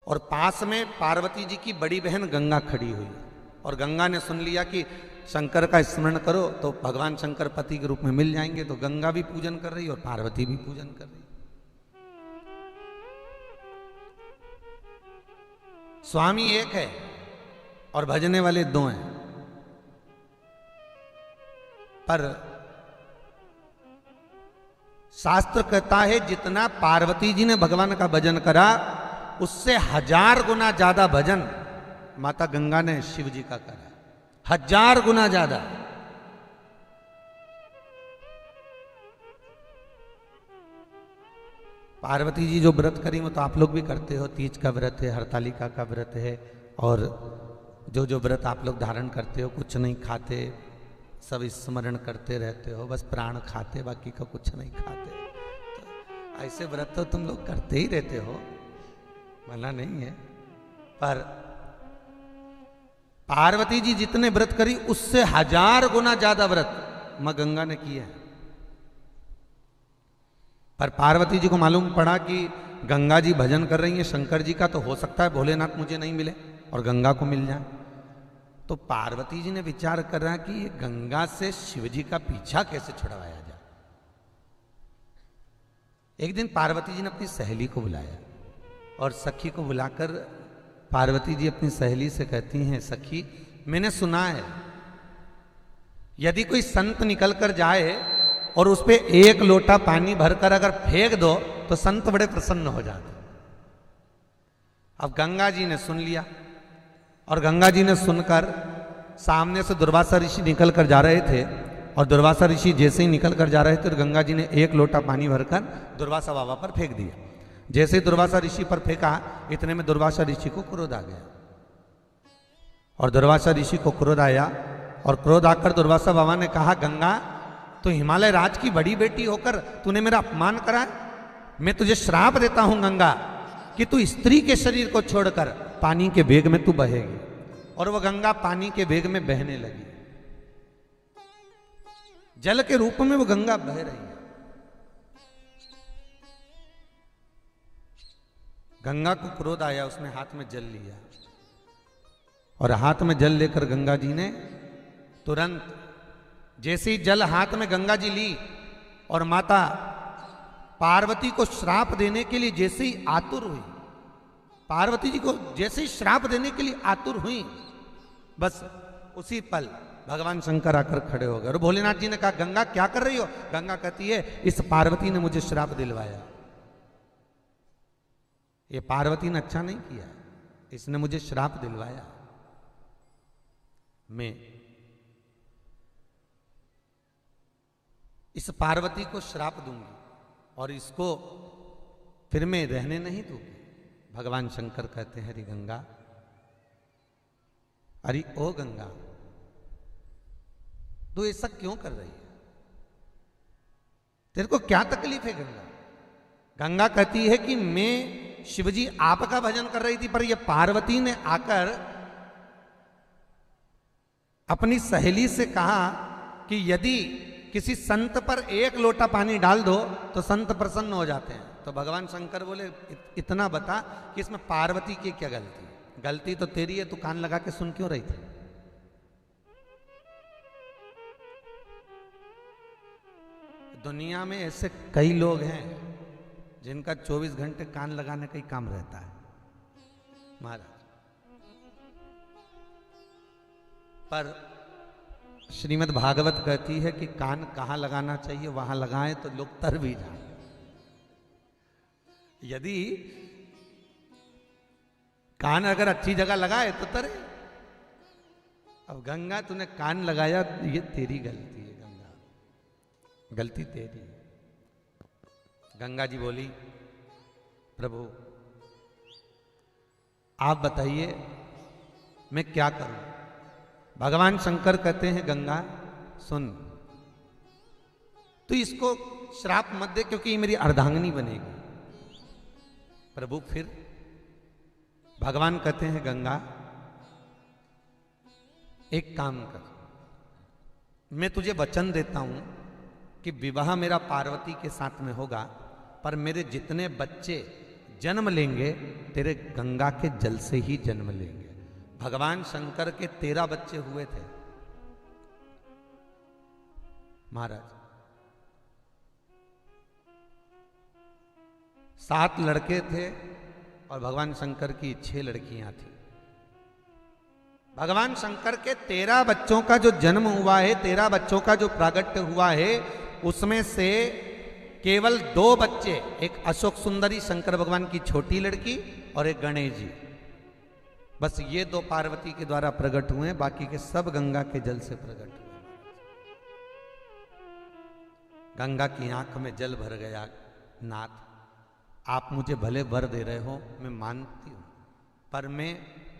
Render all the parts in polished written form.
और पास में पार्वती जी की बड़ी बहन गंगा खड़ी हुई, और गंगा ने सुन लिया कि शंकर का स्मरण करो तो भगवान शंकर पति के रूप में मिल जाएंगे। तो गंगा भी पूजन कर रही और पार्वती भी पूजन कर रही। स्वामी एक है और भजने वाले दो हैं, पर शास्त्र कहता है जितना पार्वती जी ने भगवान का भजन करा उससे 1000 गुना ज्यादा भजन माता गंगा ने शिव जी का करा, 1000 गुना ज्यादा। पार्वती जी जो व्रत करी वो तो आप लोग भी करते हो, तीज का व्रत है, हरतालिका का व्रत है, और जो जो व्रत आप लोग धारण करते हो, कुछ नहीं खाते, सब स्मरण करते रहते हो, बस प्राण खाते, बाकी का कुछ नहीं खाते। तो ऐसे व्रत तो तुम लोग करते ही रहते हो, मना नहीं है। पर पार्वती जी जितने व्रत करी उससे 1000 गुना ज्यादा व्रत मां गंगा ने किया है। पर पार्वती जी को मालूम पड़ा कि गंगा जी भजन कर रही हैं शंकर जी का, तो हो सकता है भोलेनाथ मुझे नहीं मिले और गंगा को मिल जाए। तो पार्वती जी ने विचार कर रहा कि ये गंगा से शिव जी का पीछा कैसे छुड़वाया जाए। एक दिन पार्वती जी ने अपनी सहेली को बुलाया और सखी को बुलाकर पार्वती जी अपनी सहेली से कहती हैं, सखी मैंने सुना है यदि कोई संत निकल कर जाए और उस पे 1 लोटा पानी भरकर अगर फेंक दो तो संत बड़े प्रसन्न हो जाते। अब गंगा जी ने सुन लिया, और गंगा जी ने सुनकर सामने से दुर्वासा ऋषि निकल कर जा रहे थे, और दुर्वासा ऋषि जैसे ही निकल कर जा रहे थे तो गंगा जी ने 1 लोटा पानी भरकर दुर्वासा बाबा पर फेंक दिया। जैसे ही दुर्वासा ऋषि पर फेंका इतने में दुर्वासा ऋषि को क्रोध आ गया, और दुर्वासा ऋषि को क्रोध आया, और क्रोध आकर दुर्वासा बाबा ने कहा, गंगा तो हिमालय राज की बड़ी बेटी होकर तूने मेरा अपमान करा, मैं तुझे श्राप देता हूं गंगा कि तू स्त्री के शरीर को छोड़कर पानी के वेग में तू बहेगी। और वह गंगा पानी के वेग में बहने लगी, जल के रूप में वो गंगा बह रही है। गंगा को क्रोध आया, उसने हाथ में जल लिया, और हाथ में जल लेकर गंगा जी ने तुरंत जैसे ही जल हाथ में गंगा जी ली और माता पार्वती को श्राप देने के लिए जैसे ही आतुर हुई, पार्वती जी को जैसे ही श्राप देने के लिए आतुर हुई, बस उसी पल भगवान शंकर आकर खड़े हो गए। और भोलेनाथ जी ने कहा, गंगा क्या कर रही हो? गंगा कहती है, इस पार्वती ने मुझे श्राप दिलवाया, ये पार्वती ने अच्छा नहीं किया, इसने मुझे श्राप दिलवाया, मैं इस पार्वती को श्राप दूंगी और इसको फिर मैं रहने नहीं दूंगी। भगवान शंकर कहते हैं, अरे गंगा, अरे ओ गंगा, तू ऐसा क्यों कर रही है? तेरे को क्या तकलीफ है गंगा? गंगा कहती है कि मैं शिवजी आपका भजन कर रही थी, पर यह पार्वती ने आकर अपनी सहेली से कहा कि यदि किसी संत पर 1 लोटा पानी डाल दो तो संत प्रसन्न हो जाते हैं। तो भगवान शंकर बोले, इतना बता कि इसमें पार्वती की क्या गलती? गलती तो तेरी है, तू कान लगा के सुन क्यों रही थी? दुनिया में ऐसे कई लोग हैं जिनका 24 घंटे कान लगाने का ही काम रहता है महाराज। पर श्रीमद् भागवत कहती है कि कान कहाँ लगाना चाहिए वहां लगाएं तो लोग तर भी जाएं। यदि कान अगर अच्छी जगह लगाए तो तरे। अब गंगा तूने कान लगाया, ये तेरी गलती है गंगा, गलती तेरी। गंगा जी बोली, प्रभु आप बताइए मैं क्या करूं? भगवान शंकर कहते हैं, गंगा सुन, तो इसको श्राप मत दे क्योंकि ये मेरी अर्धांगिनी बनेगी। प्रभु फिर भगवान कहते हैं, गंगा एक काम कर, मैं तुझे वचन देता हूं कि विवाह मेरा पार्वती के साथ में होगा, पर मेरे जितने बच्चे जन्म लेंगे तेरे गंगा के जल से ही जन्म लेंगे। भगवान शंकर के 13 बच्चे हुए थे महाराज, 7 लड़के थे और भगवान शंकर की 6 लड़कियां थी। भगवान शंकर के 13 बच्चों का जो जन्म हुआ है, 13 बच्चों का जो प्रागट्य हुआ है, उसमें से केवल 2 बच्चे, एक अशोक सुंदरी शंकर भगवान की छोटी लड़की और एक गणेश जी, बस ये 2 पार्वती के द्वारा प्रकट हुए, बाकी के सब गंगा के जल से प्रकट हुए। गंगा की आंख में जल भर गया। नाथ, आप मुझे भले वर दे रहे हो, मैं मानती हूं, पर मैं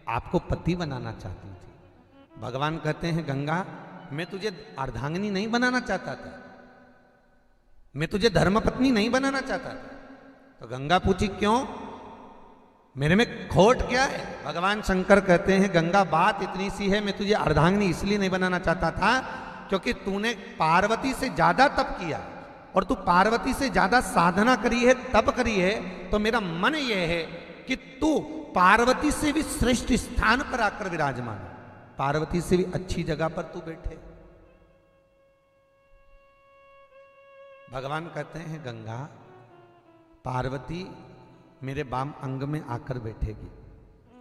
आपको पति बनाना चाहती थी। भगवान कहते हैं गंगा, मैं तुझे अर्धांगिनी नहीं बनाना चाहता था, मैं तुझे धर्मपत्नी नहीं बनाना चाहता था। तो गंगा पूछी क्यों, मेरे में खोट क्या है? भगवान शंकर कहते हैं गंगा, बात इतनी सी है, मैं तुझे अर्धांगिनी इसलिए नहीं बनाना चाहता था क्योंकि तूने पार्वती से ज्यादा तप किया और तू पार्वती से ज्यादा साधना करी है, तप करी है, तो मेरा मन यह है कि तू पार्वती से भी श्रेष्ठ स्थान पर आकर विराजमान, पार्वती से भी अच्छी जगह पर तू बैठे। भगवान कहते हैं गंगा, पार्वती मेरे बाम अंग में आकर बैठेगी।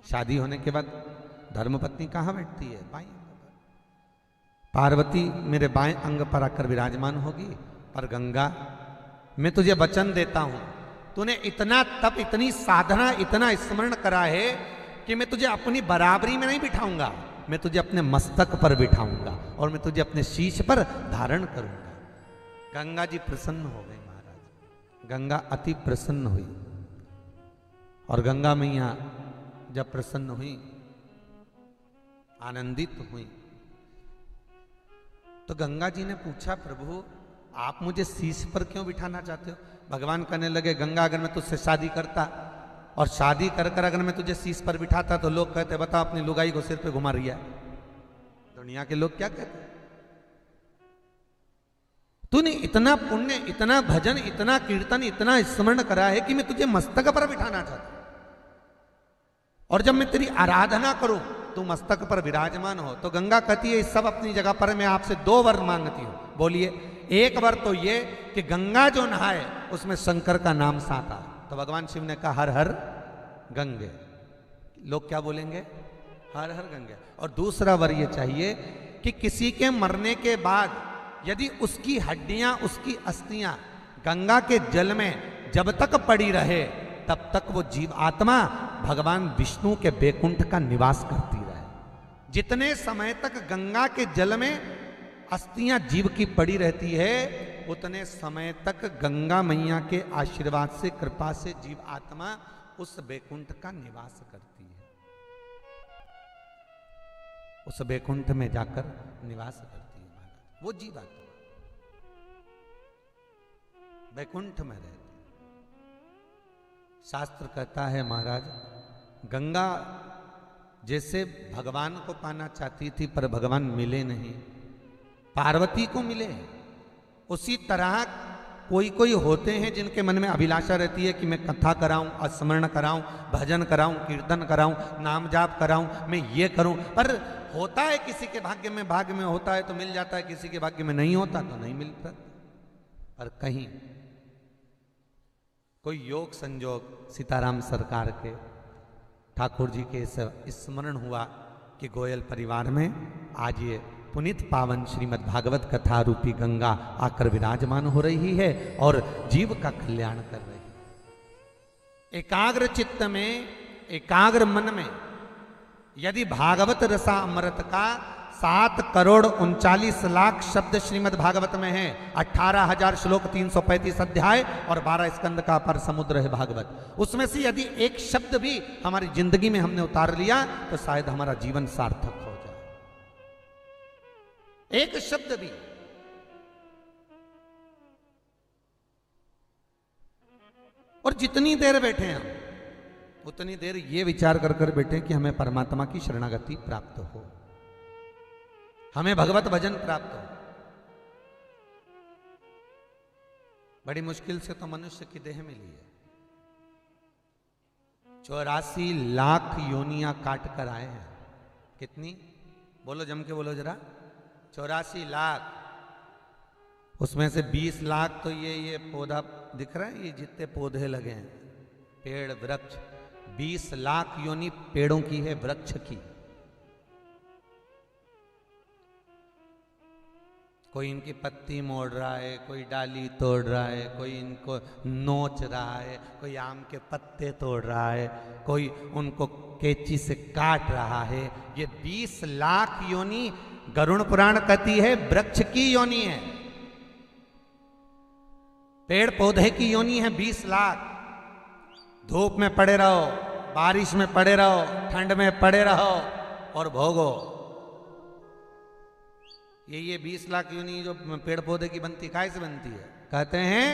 शादी होने के बाद धर्मपत्नी कहां बैठती है? बाएं अंग पर। पार्वती मेरे बाएं अंग पर आकर विराजमान होगी। पर गंगा, मैं तुझे वचन देता हूं, तूने इतना तप, इतनी साधना, इतना स्मरण करा है कि मैं तुझे अपनी बराबरी में नहीं बिठाऊंगा, मैं तुझे अपने मस्तक पर बिठाऊंगा और मैं तुझे अपने शीश पर धारण करूंगा। गंगा जी प्रसन्न हो गई महाराज। गंगा अति प्रसन्न हुई और गंगा मैया जब प्रसन्न हुई, आनंदित हुई, तो गंगा जी ने पूछा, प्रभु आप मुझे शीश पर क्यों बिठाना चाहते हो? भगवान कहने लगे, गंगा अगर मैं तुझसे शादी करता और शादी कर कर अगर मैं तुझे शीश पर बिठाता तो लोग कहते, बताओ अपनी लुगाई को सिर पे घुमा रही है। दुनिया के लोग क्या कहते? तूने इतना पुण्य, इतना भजन, इतना कीर्तन, इतना स्मरण करा है कि मैं तुझे मस्तक पर बिठाना चाहता हूं, और जब मैं तेरी आराधना करूं तू मस्तक पर विराजमान हो। तो गंगा कहती है, इस सब अपनी जगह पर मैं आपसे 2 वर मांगती हूं। बोलिए। एक वर तो ये कि गंगा जो नहाए उसमें शंकर का नाम साथ आए। तो भगवान शिव ने कहा, हर हर गंगे। लोग क्या बोलेंगे? हर हर गंगे। और दूसरा वर ये चाहिए कि किसी के मरने के बाद यदि उसकी हड्डियां, उसकी अस्थियां गंगा के जल में जब तक पड़ी रहे, तब तक वो जीव आत्मा भगवान विष्णु के बैकुंठ का निवास करती रहे। जितने समय तक गंगा के जल में अस्थियां जीव की पड़ी रहती है, उतने समय तक गंगा मैया के आशीर्वाद से, कृपा से जीव आत्मा उस बैकुंठ का निवास करती है, उस बैकुंठ में जाकर निवास करती है। महाराज वो जीव आत्मा बैकुंठ में रहती। शास्त्र कहता है महाराज, गंगा जैसे भगवान को पाना चाहती थी पर भगवान मिले नहीं, पार्वती को मिले, उसी तरह कोई कोई होते हैं जिनके मन में अभिलाषा रहती है कि मैं कथा कराऊं, स्मरण कराऊं, भजन कराऊं, कीर्तन कराऊं, नाम जाप कराऊं, मैं ये करूं। पर होता है किसी के भाग्य में होता है तो मिल जाता है, किसी के भाग्य में नहीं होता तो नहीं मिलता। पर कहीं कोई योग संजोग सीताराम सरकार के, ठाकुर जी के स्मरण हुआ कि गोयल परिवार में आज ये पुनीत पावन श्रीमद् भागवत कथा रूपी गंगा आकर विराजमान हो रही है और जीव का कल्याण कर रही है। एकाग्र चित्त में, एकाग्र मन में यदि भागवत रसा अमृत का 7,39,00,000 शब्द श्रीमद् भागवत में है, 18,000 श्लोक, 335 अध्याय और 12 स्कंद का अपार समुद्र है भागवत। उसमें से यदि एक शब्द भी हमारी जिंदगी में हमने उतार लिया तो शायद हमारा जीवन सार्थक हो जाए। एक शब्द भी। और जितनी देर बैठे हैं हम, उतनी देर ये विचार कर कर बैठे कि हमें परमात्मा की शरणागति प्राप्त हो, हमें भगवत भजन प्राप्त हो। बड़ी मुश्किल से तो मनुष्य की देह मिली है, 84 लाख योनियां काट कर आए हैं। कितनी? बोलो, जम के बोलो जरा। 84 लाख। उसमें से 20 लाख तो ये पौधा दिख रहा है, ये जितने पौधे लगे हैं, पेड़ वृक्ष, 20 लाख योनि पेड़ों की है, वृक्ष की। कोई इनकी पत्ती मोड़ रहा है, कोई डाली तोड़ रहा है, कोई इनको नोच रहा है, कोई आम के पत्ते तोड़ रहा है, कोई उनको कैंची से काट रहा है। ये 20 लाख योनि गरुड़ पुराण कहती है वृक्ष की योनि है, पेड़ पौधे की योनि है 20 लाख। धूप में पड़े रहो, बारिश में पड़े रहो, ठंड में पड़े रहो और भोगो। ये 20 लाख योनि जो पेड़ पौधे की बनती, काय से बनती है? कहते हैं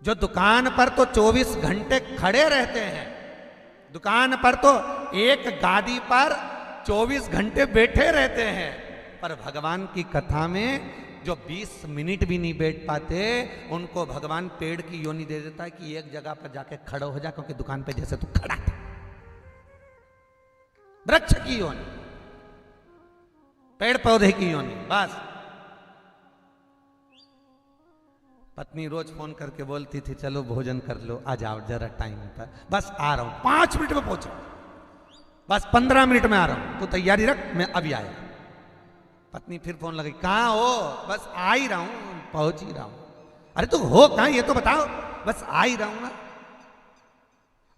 जो दुकान पर तो 24 घंटे खड़े रहते हैं, दुकान पर तो एक गादी पर 24 घंटे बैठे रहते हैं, पर भगवान की कथा में जो 20 मिनट भी नहीं बैठ पाते, उनको भगवान पेड़ की योनि दे देता है कि एक जगह पर जाके खड़ा हो जा, क्योंकि दुकान पे जैसे तू खड़ा था। वृक्ष की योनि, पेड़ पौधे की योनि। बस पत्नी रोज फोन करके बोलती थी चलो भोजन कर लो, आ जाओ जरा टाइम पर। बस आ रहा हूं, 5 मिनट में पहुंचा, बस 15 मिनट में आ रहा हूं, तो तैयारी रख, मैं अभी आया। पत्नी फिर फोन लगी, कहां हो? बस आ ही रहा हूं, पहुंच ही रहा हूं। अरे तू हो कहां ये तो बताओ। बस आ ही रहा हूं ना।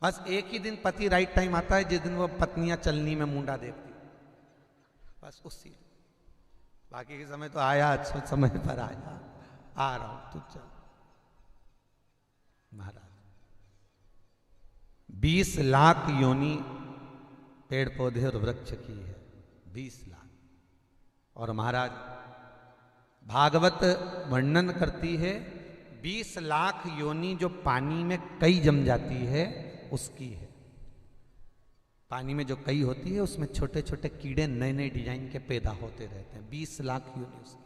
बस एक ही दिन पति राइट टाइम आता है, जिस दिन वो पत्नियां चलनी में मुंडा देखती, बस उसी। बाकी के समय तो आया, अच्छे समय पर आया, आ रहा हूं, तू चल। महाराज 20 लाख योनि पेड़ पौधे और वृक्ष की है, 20 लाख। और महाराज भागवत वर्णन करती है 20 लाख योनि जो पानी में कई जम जाती है उसकी है। पानी में जो कई होती है उसमें छोटे छोटे कीड़े नए नए डिजाइन के पैदा होते रहते हैं। 20 लाख योनि उसकी।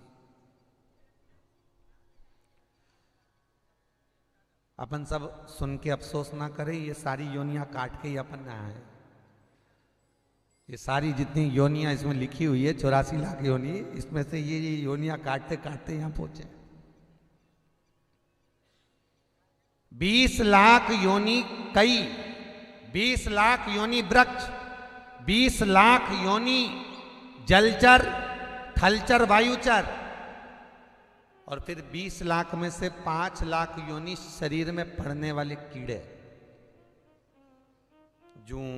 अपन सब सुन के अफसोस ना करें, ये सारी योनियां काट के ही अपन आए हैं। ये सारी जितनी योनियां इसमें लिखी हुई है 84 लाख योनि, इसमें से ये योनियां काटते काटते यहां पहुंचे। 20 लाख योनि कई, 20 लाख योनि वृक्ष, 20 लाख योनि जलचर, थलचर, वायुचर, और फिर 20 लाख में से 5 लाख योनि शरीर में पड़ने वाले कीड़े। जूं,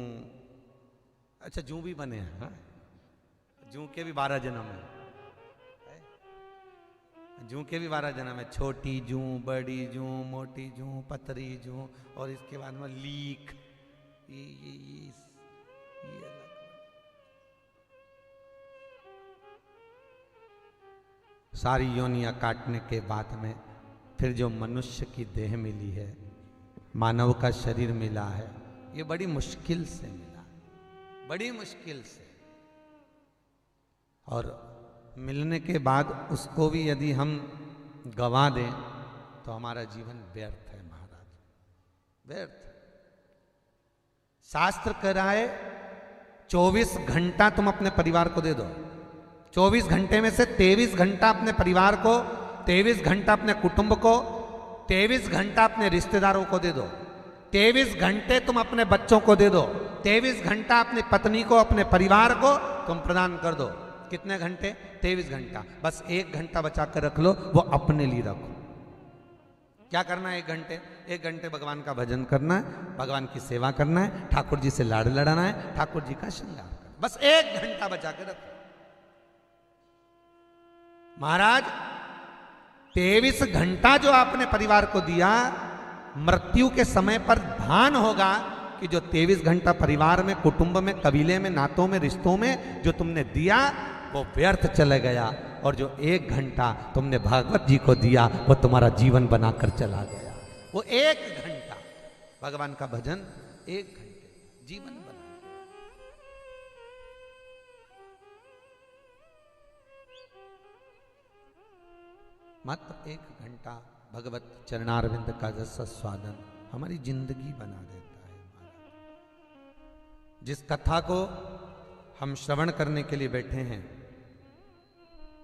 अच्छा जूं भी बने हैं, हाँ? जूं के भी 12 जन्म है, जूं के भी 12 जन्म है। छोटी जूं, बड़ी जूं, मोटी जूं, पतरी जूं, और इसके बाद में लीक, ये सारी योनियां काटने के बाद में फिर जो मनुष्य की देह मिली है, मानव का शरीर मिला है, ये बड़ी मुश्किल से मिला, बड़ी मुश्किल से। और मिलने के बाद उसको भी यदि हम गंवा दें तो हमारा जीवन व्यर्थ है महाराज, व्यर्थ। शास्त्र कह रहा है 24 घंटा तुम अपने परिवार को दे दो, 24 घंटे में से 23 घंटा अपने परिवार को, 23 घंटा अपने कुटुंब को, 23 घंटा अपने रिश्तेदारों को दे दो, 23 घंटे तुम अपने बच्चों को दे दो, 23 घंटा अपनी पत्नी को, अपने परिवार को तुम प्रदान कर दो। कितने घंटे? 23 घंटा। बस 1 घंटा बचा कर रख लो, वो अपने लिए रखो। क्या करना है 1 घंटे? 1 घंटे भगवान का भजन करना है, भगवान की सेवा करना है, ठाकुर जी से लाड़ लड़ाना है, ठाकुर जी का श्रृंगार करना। बस 1 घंटा बचा कर रखो। महाराज 23 घंटा जो आपने परिवार को दिया, मृत्यु के समय पर भान होगा कि जो 23 घंटा परिवार में, कुटुंब में, कबीले में, नातों में, रिश्तों में जो तुमने दिया वो व्यर्थ चले गया, और जो 1 घंटा तुमने भागवत जी को दिया वो तुम्हारा जीवन बनाकर चला गया। वो 1 घंटा भगवान का भजन, 1 घंटे जीवन बना। मात्र 1 घंटा भगवत चरणारविंद का रस स्वादन हमारी जिंदगी बना देता है महाराज। जिस कथा को हम श्रवण करने के लिए बैठे हैं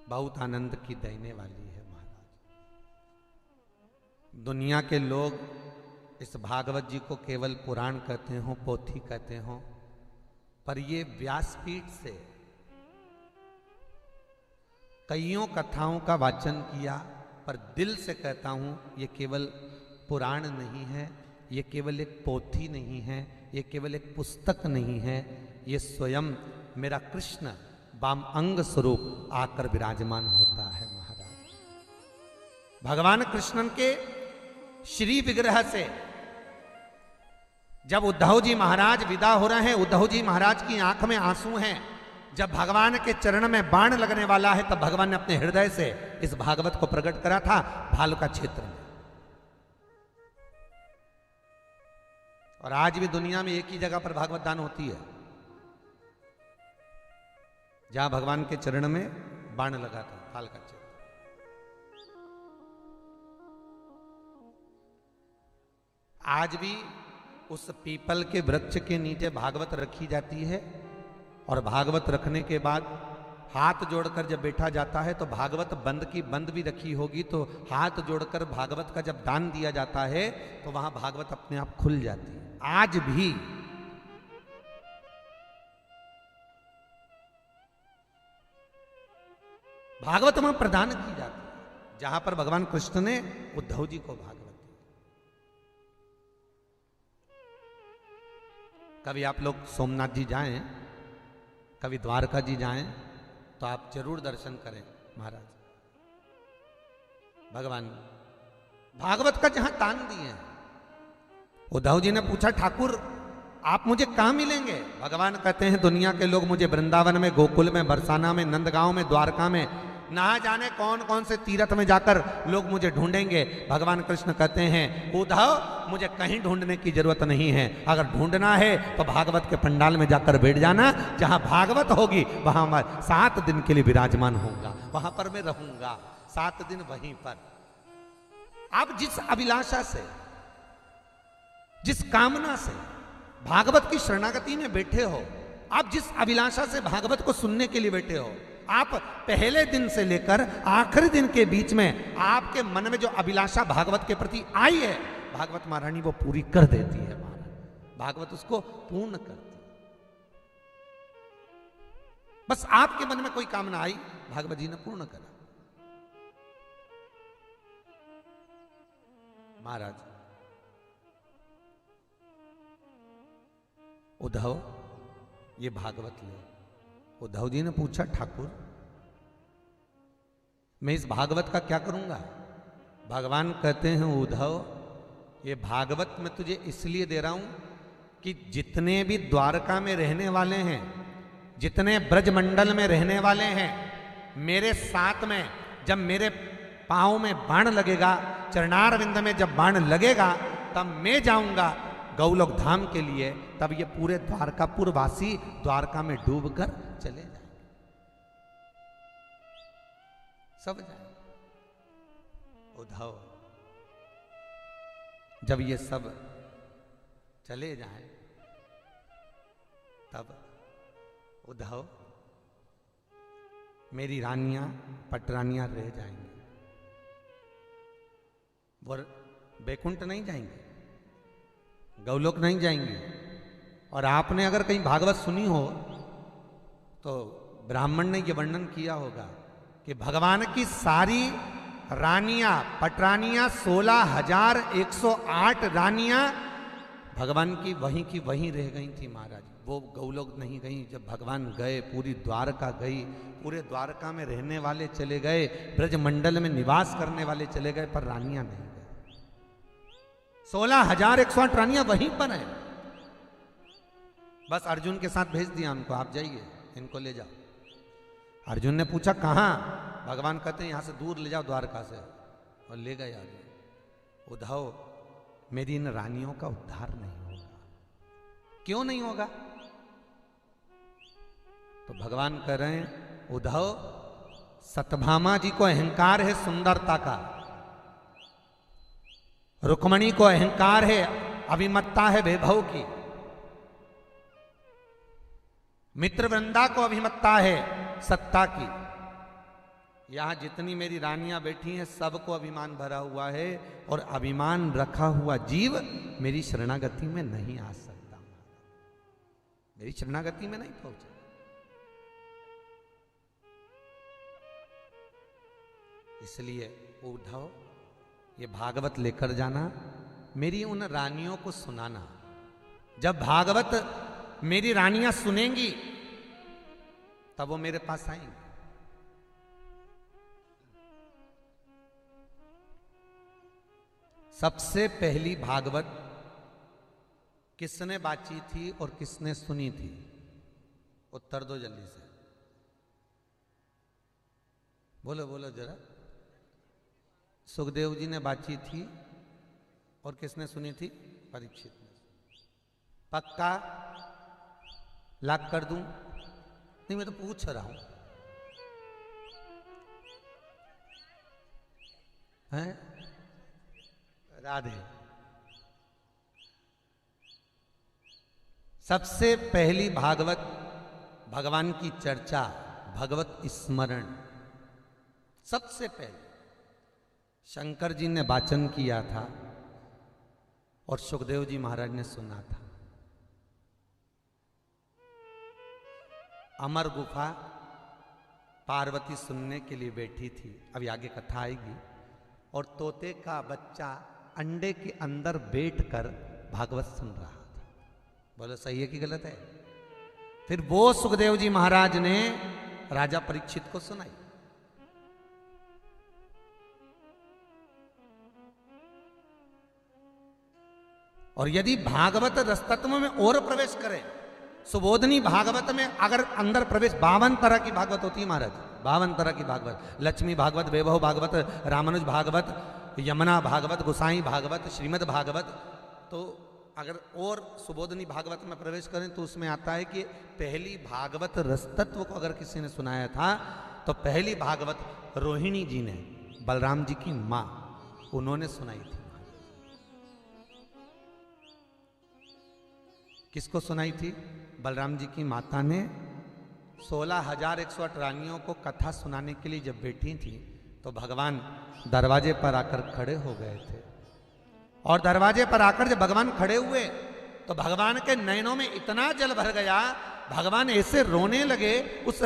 बहुत आनंद की देने वाली है महाराज। दुनिया के लोग इस भागवत जी को केवल पुराण कहते हो, पोथी कहते हो, पर ये व्यासपीठ से कईयों कथाओं का वाचन किया, पर दिल से कहता हूं ये केवल पुराण नहीं है, ये केवल एक पोथी नहीं है, ये केवल एक पुस्तक नहीं है, ये स्वयं मेरा कृष्ण वाम अंग स्वरूप आकर विराजमान होता है महाराज। भगवान कृष्ण के श्री विग्रह से जब उद्धव जी महाराज विदा हो रहे हैं, उद्धव जी महाराज की आंख में आंसू हैं, जब भगवान के चरण में बाण लगने वाला है, तब भगवान ने अपने हृदय से इस भागवत को प्रकट करा था भालुका क्षेत्र में। और आज भी दुनिया में एक ही जगह पर भागवत दान होती है जहां भगवान के चरण में बाण लगा था, भालुका क्षेत्र। आज भी उस पीपल के वृक्ष के नीचे भागवत रखी जाती है, और भागवत रखने के बाद हाथ जोड़कर जब बैठा जाता है तो भागवत बंद की बंद भी रखी होगी, तो हाथ जोड़कर भागवत का जब दान दिया जाता है तो वहां भागवत अपने आप खुल जाती है। आज भी भागवत वहां प्रदान की जाती है जहां पर भगवान कृष्ण ने उद्धव जी को भागवत दी। कभी आप लोग सोमनाथ जी जाएं, कभी द्वारका जी जाएं, तो आप जरूर दर्शन करें महाराज। भगवान भागवत का जहां दान दिए हैं, उद्धव जी ने पूछा ठाकुर आप मुझे कहां मिलेंगे? भगवान कहते हैं दुनिया के लोग मुझे वृंदावन में, गोकुल में, बरसाना में, नंदगांव में, द्वारका में, ना जाने कौन कौन से तीर्थ में जाकर लोग मुझे ढूंढेंगे। भगवान कृष्ण कहते हैं उद्धव मुझे कहीं ढूंढने की जरूरत नहीं है, अगर ढूंढना है तो भागवत के पंडाल में जाकर बैठ जाना, जहां भागवत होगी वहां मैं 7 दिन के लिए विराजमान होऊंगा, वहां पर मैं रहूंगा 7 दिन वहीं पर। आप जिस अभिलाषा से, जिस कामना से भागवत की शरणागति में बैठे हो, आप जिस अभिलाषा से भागवत को सुनने के लिए बैठे हो, आप पहले दिन से लेकर आखिरी दिन के बीच में आपके मन में जो अभिलाषा भागवत के प्रति आई है, भागवत महारानी वो पूरी कर देती है महाराज। भागवत उसको पूर्ण करती है। बस आपके मन में कोई कामना आई, भागवत जी ने पूर्ण करा। महाराज उद्धव ये भागवत ले। उद्धव जी ने पूछा ठाकुर मैं इस भागवत का क्या करूंगा? भगवान कहते हैं उद्धव ये भागवत मैं तुझे इसलिए दे रहा हूं कि जितने भी द्वारका में रहने वाले हैं, जितने ब्रजमंडल में रहने वाले हैं, मेरे साथ में जब मेरे पांव में बाण लगेगा, चरणारविंद में जब बाण लगेगा, तब मैं जाऊंगा गौलोक धाम के लिए, तब ये पूरे द्वारकापुर वासी द्वारका में डूबकर चले जाएंगे, सब जाएंगे। उद्धव जब ये सब चले जाएं, तब उद्धव मेरी रानियां पटरानियां रह जाएंगी, वो बैकुंठ नहीं जाएंगे, गौलोक नहीं जाएंगे। और आपने अगर कहीं भागवत सुनी हो तो ब्राह्मण ने यह वर्णन किया होगा कि भगवान की सारी रानियां पटरानियां 16,108 रानियां भगवान की वहीं रह गई थी महाराज। वो गौलोक नहीं गई। जब भगवान गए पूरी द्वारका गई, पूरे द्वारका में रहने वाले चले गए, ब्रजमंडल में निवास करने वाले चले गए, पर रानियां नहीं गए। 16,108 रानियां वहीं पर हैं। बस अर्जुन के साथ भेज दिया उनको, आप जाइए इनको ले जाओ। अर्जुन ने पूछा कहां? भगवान कहते हैं यहां से दूर ले जाओ द्वारका से, और ले गए आगे। उद्धव मेरी इन रानियों का उद्धार नहीं होगा। क्यों नहीं होगा? तो भगवान कह रहे हैं उद्धव सत्यभामा जी को अहंकार है सुंदरता का, रुक्मणी को अहंकार है, अभिमत्ता है वैभव की। मित्रवृंदा को अभिमत्ता है सत्ता की। यहां जितनी मेरी रानियां बैठी हैं सबको अभिमान भरा हुआ है, और अभिमान रखा हुआ जीव मेरी शरणागति में नहीं आ सकता, मेरी शरणागति में नहीं पहुंचे। इसलिए उद्धव ये भागवत लेकर जाना, मेरी उन रानियों को सुनाना। जब भागवत मेरी रानियां सुनेंगी तब वो मेरे पास आएंगी। सबसे पहली भागवत किसने बाची थी और किसने सुनी थी? उत्तर दो जल्दी से, बोलो बोलो जरा। सुखदेव जी ने बाची थी, और किसने सुनी थी? परीक्षित ने। पक्का लाख कर दूं? नहीं, मैं तो पूछ रहा हूं। हैं? राधे। सबसे पहली भागवत, भगवान की चर्चा, भगवत स्मरण, सबसे पहले शंकर जी ने वाचन किया था और सुखदेव जी महाराज ने सुना था। अमर गुफा पार्वती सुनने के लिए बैठी थी, अभी आगे कथा आएगी, और तोते का बच्चा अंडे के अंदर बैठकर भागवत सुन रहा था। बोलो सही है कि गलत है? फिर वो सुखदेव जी महाराज ने राजा परीक्षित को सुनाई। और यदि भागवत रसतत्व में और प्रवेश करे, सुबोधनी भागवत में अगर अंदर प्रवेश, 52 तरह की भागवत होती है महाराज, 52 तरह की भागवत, लक्ष्मी भागवत, वैभव भागवत, रामानुज भागवत, यमुना भागवत, गोसाई भागवत, श्रीमद् भागवत। तो अगर और सुबोधनी भागवत में प्रवेश करें तो उसमें आता है कि पहली भागवत रसतत्व को अगर किसी ने सुनाया था तो पहली भागवत रोहिणी जी ने, बलराम जी की मां, उन्होंने सुनाई थी। किसको सुनाई थी? बलराम जी की माता ने 16,108 रानियों को कथा सुनाने के लिए जब बैठी थी तो भगवान दरवाजे पर आकर खड़े हो गए थे। और दरवाजे पर आकर जब भगवान खड़े हुए तो भगवान के नयनों में इतना जल भर गया, भगवान ऐसे रोने लगे। उस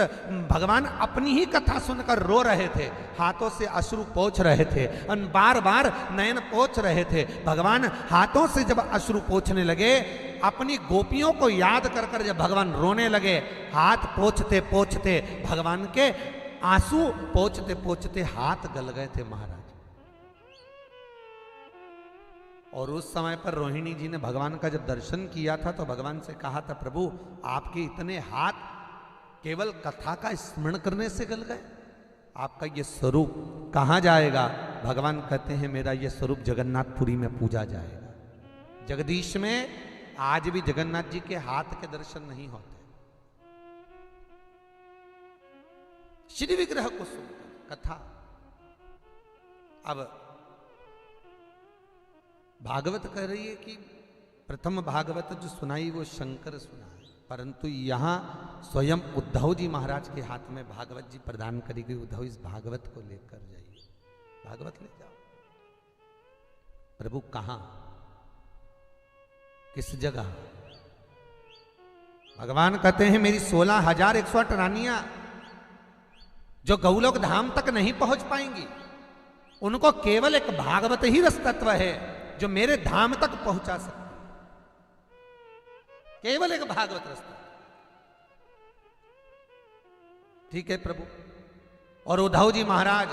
भगवान अपनी ही कथा सुनकर रो रहे थे, हाथों से अश्रु पोंछ रहे थे, बार बार नयन पोंछ रहे थे। भगवान हाथों से जब अश्रु पोंछने लगे, अपनी गोपियों को याद कर कर जब भगवान रोने लगे, हाथ पोंछते पोंछते भगवान के आंसू पोंछते पोंछते हाथ गल गए थे महाराज। और उस समय पर रोहिणी जी ने भगवान का जब दर्शन किया था तो भगवान से कहा था, प्रभु आपके इतने हाथ केवल कथा का स्मरण करने से गल गए, आपका ये स्वरूप कहाँ जाएगा? भगवान कहते हैं मेरा ये स्वरूप जगन्नाथपुरी में पूजा जाएगा। जगदीश में आज भी जगन्नाथ जी के हाथ के दर्शन नहीं होते। श्री विग्रह को सुन कथा। अब भागवत कह रही है कि प्रथम भागवत जो सुनाई वो शंकर सुना है, परंतु यहां स्वयं उद्धव जी महाराज के हाथ में भागवत जी प्रदान करी गई। उद्धव इस भागवत को लेकर जाइए, भागवत ले जाओ। प्रभु कहां, किस जगह? भगवान कहते हैं मेरी 16,108 रानियां जो गौलोक धाम तक नहीं पहुंच पाएंगी, उनको केवल एक भागवत ही रस तत्व है जो मेरे धाम तक पहुंचा सकता, केवल एक भागवत रस तत्व। ठीक है प्रभु। और उद्धव जी महाराज,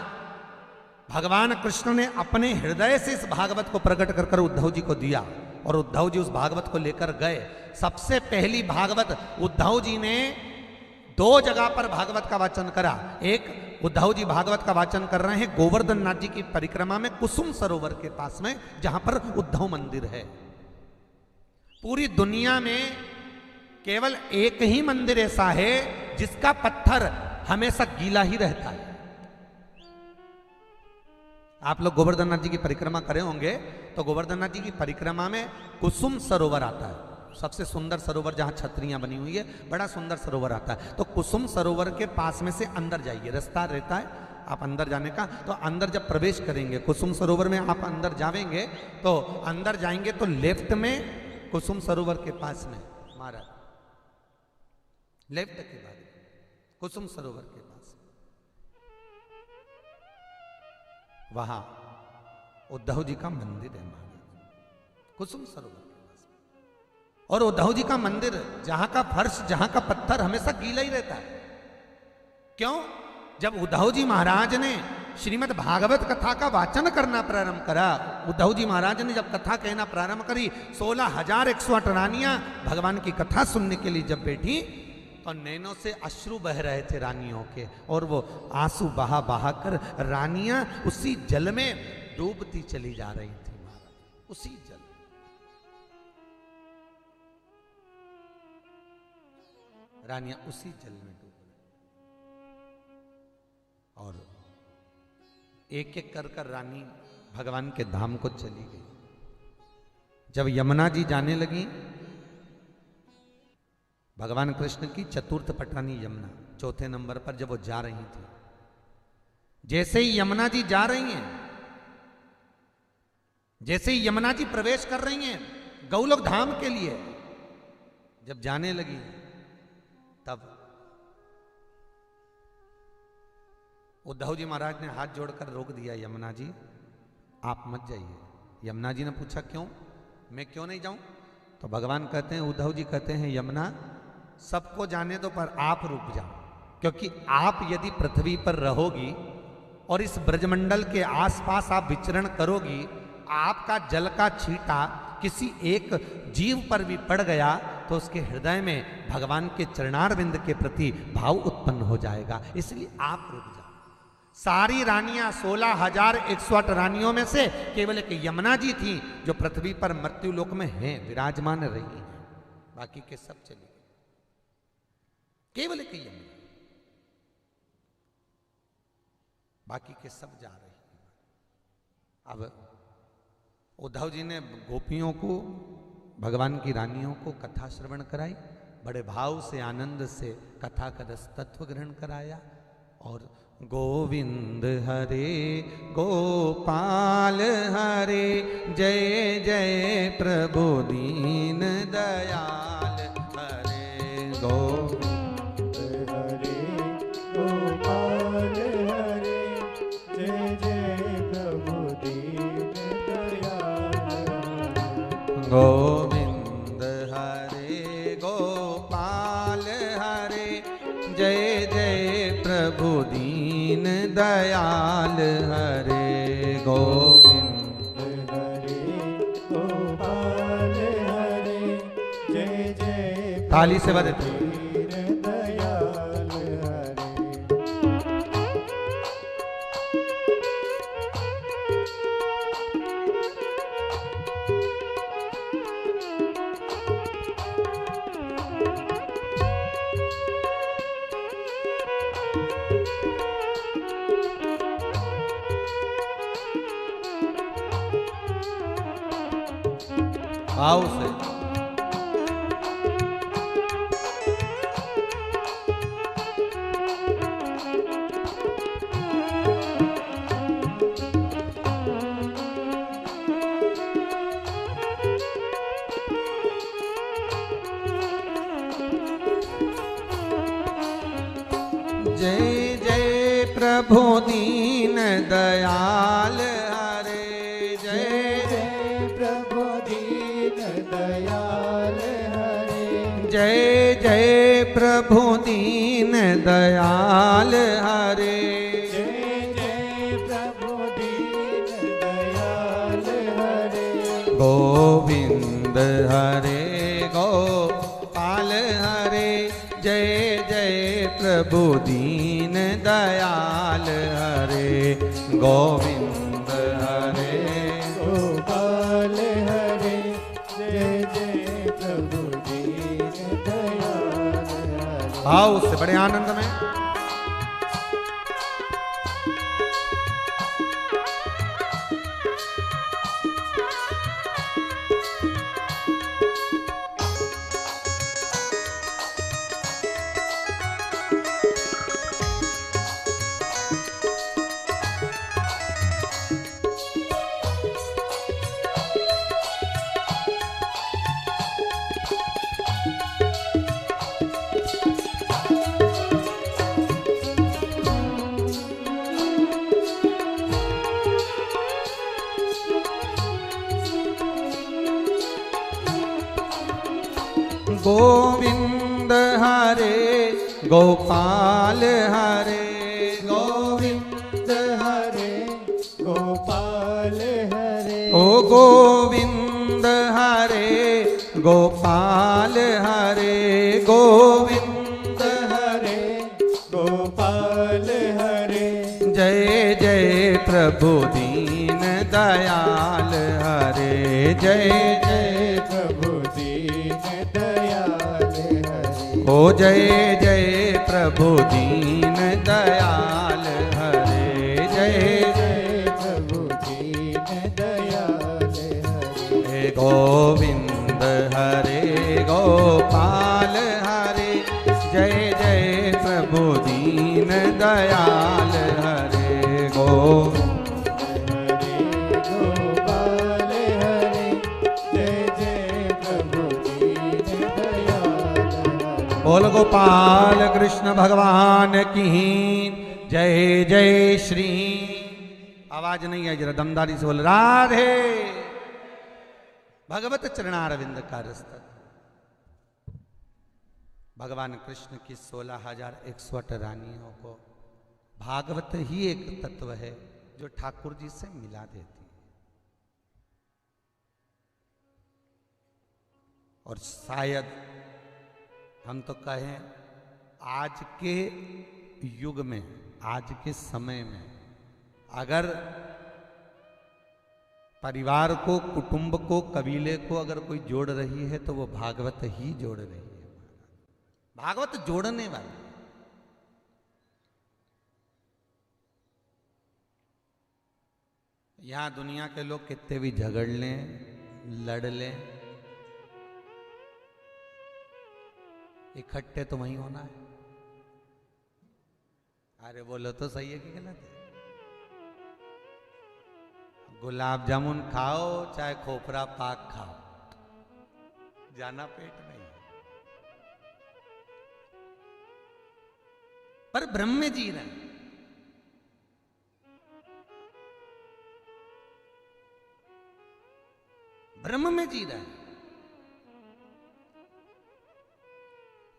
भगवान कृष्ण ने अपने हृदय से इस भागवत को प्रकट कर कर उद्धव जी को दिया, और उद्धव जी उस भागवत को लेकर गए। सबसे पहली भागवत उद्धव जी ने 2 जगह पर भागवत का वाचन करा। एक, उद्धव जी भागवत का वाचन कर रहे हैं गोवर्धन नाथ जी की परिक्रमा में कुसुम सरोवर के पास में, जहां पर उद्धव मंदिर है। पूरी दुनिया में केवल एक ही मंदिर ऐसा है जिसका पत्थर हमेशा गीला ही रहता है। आप लोग गोवर्धन नाथ जी की परिक्रमा करे होंगे तो गोवर्धन नाथ जी की परिक्रमा में कुसुम सरोवर आता है, सबसे सुंदर सरोवर जहां छतरियां बनी हुई है, बड़ा सुंदर सरोवर आता है। तो कुसुम सरोवर के पास में से अंदर जाइए, रास्ता रहता है आप अंदर जाने का। तो अंदर जब प्रवेश करेंगे कुसुम सरोवर में, आप अंदर जाएंगे तो अंदर जाएंगे तो लेफ्ट में कुसुम सरोवर के पास में महाराज, लेफ्ट के बाद कुसुम सरोवर के पास वहां उद्धव जी का मंदिर है महाराज, कुसुम सरोवर के पास। और उद्धव जी का मंदिर, जहां का फर्श, जहां का पत्थर हमेशा गीला ही रहता है। क्यों? जब उद्धव जी महाराज ने श्रीमद् भागवत कथा का वाचन करना प्रारंभ करा, उद्धव जी महाराज ने जब कथा कहना प्रारंभ करी, 16,108 रानियां भगवान की कथा सुनने के लिए जब बैठी, तो नैनों से अश्रु बह रहे थे रानियों के, और वो आंसू बहा बहा कर रानियां उसी जल में डूबती चली जा रही थी महाराज, उसी जल। रानियां उसी जल में डूब रही, और एक एक कर कर रानी भगवान के धाम को चली गई। जब यमुना जी जाने लगी, भगवान कृष्ण की चतुर्थ पटानी यमुना, चौथे नंबर पर जब वो जा रही थी, जैसे ही यमुना जी जा रही हैं, जैसे ही यमुना जी प्रवेश कर रही हैं गौलोक धाम के लिए, जब जाने लगी, तब उद्धव जी महाराज ने हाथ जोड़कर रोक दिया, यमुना जी आप मत जाइए। यमुना जी ने पूछा क्यों, मैं क्यों नहीं जाऊं? तो भगवान कहते हैं, उद्धव जी कहते हैं, यमुना सबको जाने दो पर आप रुक जाओ, क्योंकि आप यदि पृथ्वी पर रहोगी और इस ब्रजमंडल के आसपास आप विचरण करोगी, आपका जल का छींटा किसी एक जीव पर भी पड़ गया तो उसके हृदय में भगवान के चरणारविंद के प्रति भाव उत्पन्न हो जाएगा, इसलिए आप रुक जाओ। सारी रानियां 16,108 रानियों में से केवल एक यमुना जी थी जो पृथ्वी पर मृत्यु लोक में हैं, विराजमान रही हैं, बाकी के सब चले गए, केवल एक यमुना, बाकी के सब जा रहे हैं। अब उद्धव जी ने गोपियों को, भगवान की रानियों को कथा श्रवण कराई, बड़े भाव से आनंद से कथा का रस तत्व ग्रहण कराया, और गोविंद हरे गोपाल हरे, जय जय प्रभु दीन दयाल हरे, गोविंद हरे गोपाल हरे, जय जय प्रभु दीन दयाल, गोविंद हरे गोपाल हरे, जय जय प्रभु दीन दयाल हरे, गोविंद हरे गोपाल हरे, जय जय ताली से बजाते दयाल हरे। भाव से जय जय प्रभु दीन दयाल हरे, जय जय प्रभु दीन दयाल हरे, जय जय प्रभु दीन दयाल हरे, जय जय प्रभु दीन दयाल हरे, गोविंद हरे गोपाल हरे, जय जय प्रभु दीन दयाल हरे, गोविंद हरे गोपाल हरे, जय जय प्रभु दीन दयाल हरे। आओ उससे बड़े आनंद में गोविंद हरे गोपाल हरे गोविंद हरे गोपाल हरे ओ गोविंद हरे गोपाल हरे गोविंद हरे गोपाल हरे जय जय प्रभु दीन दयाल हरे जय जय प्रभु दीन दयाल हरे ओ जय जय प्रभु दीन दयाल हरे जय जय प्रभु दीन दयाल हरे गोविंद हरे गोपाल हरे जय जय प्रभु दीन दयाल हरे गोपाल हरे जय जय प्रभु दीन दयाल हरे बोल गोपाल कृष्ण भगवान की जय जय श्री। आवाज नहीं आई, जरा दमदारी से बोल राधे। भगवत चरणारविंद कारस्तक। भगवान कृष्ण की 16,108 रानियों को भागवत ही एक तत्व है जो ठाकुर जी से मिला देती है। और शायद हम तो कहें आज के युग में, आज के समय में अगर परिवार को, कुटुंब को, कबीले को अगर कोई जोड़ रही है तो वो भागवत ही जोड़ रही है। भागवत जोड़ने वाली। यहां दुनिया के लोग कितने भी झगड़ लें, लड़ लें, इकट्ठे तो वहीं होना है। अरे बोलो तो सही है कि गलत है? गुलाब जामुन खाओ चाहे खोपरा पाक खाओ, जाना पेट में ही। पर ब्रह्म में जी रहे हैं। ब्रह्म में जी रहे हैं।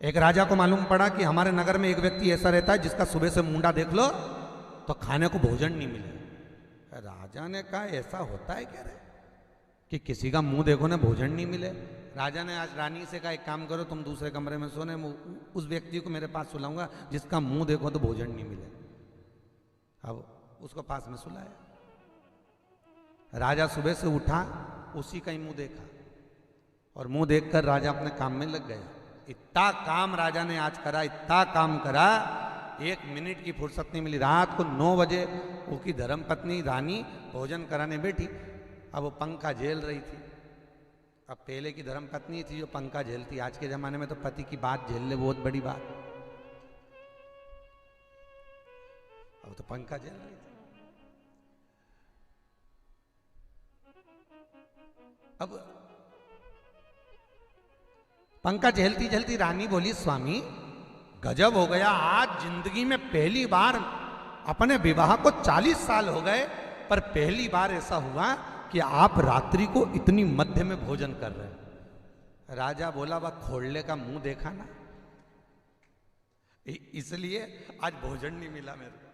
एक राजा को मालूम पड़ा कि हमारे नगर में एक व्यक्ति ऐसा रहता है जिसका सुबह से मुंडा देख लो तो खाने को भोजन नहीं मिले। राजा ने कहा ऐसा होता है क्या रे कि किसी का मुंह देखो ना भोजन नहीं मिले। राजा ने आज रानी से कहा एक काम करो, तुम दूसरे कमरे में सोने, उस व्यक्ति को मेरे पास सुलाऊंगा जिसका मुंह देखो तो भोजन नहीं मिले। अब उसको पास में सुलाया। राजा सुबह से उठा, उसी का ही मुंह देखा और मुंह देखकर राजा अपने काम में लग गया। इतना काम राजा ने आज करा, इतना काम करा, 1 मिनट की फुर्सत नहीं मिली। रात को 9 बजे उसकी धर्मपत्नी रानी भोजन कराने बैठी। अब वो पंखा झेल रही थी। अब पहले की धर्मपत्नी थी जो पंखा झेलती, आज के जमाने में तो पति की बात झेल ले बहुत बड़ी बात। अब तो पंखा झेल रही थी। अब पंखा झेलती झेलती रानी बोली, स्वामी गजब हो गया, आज जिंदगी में पहली बार, अपने विवाह को 40 साल हो गए पर पहली बार ऐसा हुआ कि आप रात्रि को इतनी मध्य में भोजन कर रहे हैं। राजा बोला, वह खोलने का मुंह देखा ना, इसलिए आज भोजन नहीं मिला मेरे को।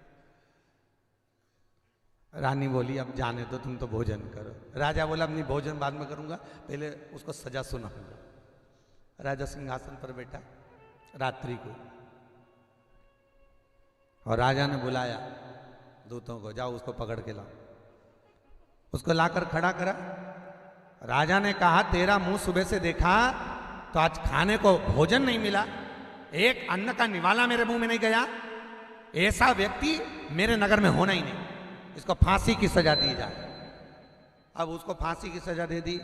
रानी बोली, अब जाने दो, तुम तो भोजन करो। राजा बोला, अपनी भोजन बाद में करूंगा, पहले उसको सजा सुनाऊंगा। राजा सिंहासन पर बैठा रात्रि को, और राजा ने बुलाया दूतों को, जाओ उसको पकड़ के लाओ। उसको लाकर खड़ा करा। राजा ने कहा, तेरा मुंह सुबह से देखा तो आज खाने को भोजन नहीं मिला, एक अन्न का निवाला मेरे मुंह में नहीं गया। ऐसा व्यक्ति मेरे नगर में होना ही नहीं, इसको फांसी की सजा दी जाए। अब उसको फांसी की सजा दे दी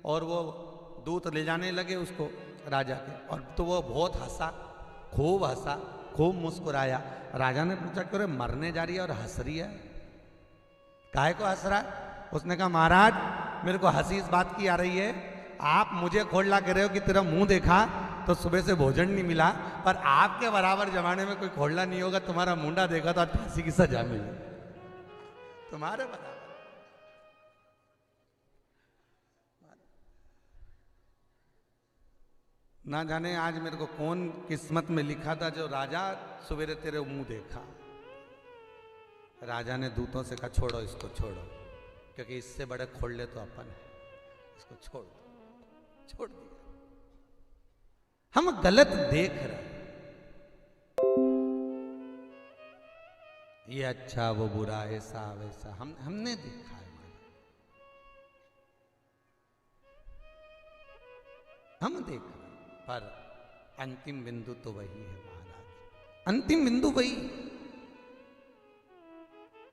और वो दूत ले जाने लगे उसको राजा के। और तो वो बहुत हंसा, खूब मुस्कुराया। राजा ने पूछा, क्यों मरने जा रही है और हंस रही है, काहे को हंस रहा है? उसने कहा, महाराज मेरे को हंसी इस बात की आ रही है, आप मुझे खोलना कह रहे हो कि तेरा मुंह देखा तो सुबह से भोजन नहीं मिला, पर आपके बराबर जमाने में कोई खोलना नहीं होगा, तुम्हारा मुंडा देखा तो आज फांसी की सजा मिली तुम्हारे बराबर। ना जाने आज मेरे को कौन किस्मत में लिखा था जो राजा सवेरे तेरे मुंह देखा। राजा ने दूतों से कहा छोड़ो इसको, छोड़ो, क्योंकि इससे बड़े खोले तो अपन है, इसको छोड़ दो। छोड़ दिया। हम गलत देख रहे, ये अच्छा वो बुरा, ऐसा वैसा हमने देखा है, हम देख रहे, पर अंतिम बिंदु तो वही है महाराज, अंतिम बिंदु वही।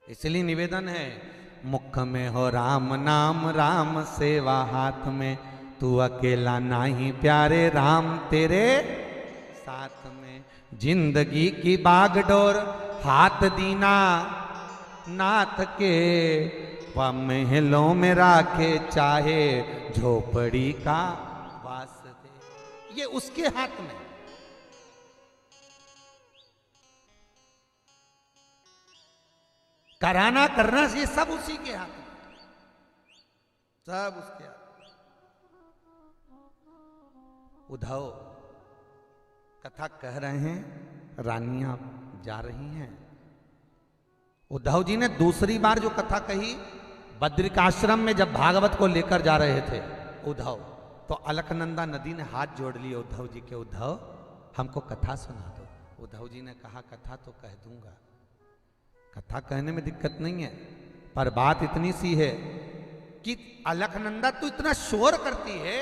इसलिए निवेदन है, मुख में हो राम नाम, राम सेवा हाथ में, तू अकेला नहीं प्यारे, राम तेरे साथ में। जिंदगी की बागडोर हाथ दीना नाथ के, वह महलों में राखे चाहे झोपड़ी का वास दे। ये उसके हाथ में। कराना करना ये सब उसी के हाथ में, सब उसके हाथ। उद्धव कथा कह रहे हैं, रानियां जा रही हैं। उद्धव जी ने दूसरी बार जो कथा कही, बद्रिकाश्रम में जब भागवत को लेकर जा रहे थे उद्धव, तो अलकनंदा नदी ने हाथ जोड़ लिए उद्धव जी के, उद्धव हमको कथा सुना दो। उद्धव जी ने कहा कथा तो कह दूंगा, कथा कहने में दिक्कत नहीं है, पर बात इतनी सी है कि अलकनंदा तू इतना शोर करती है।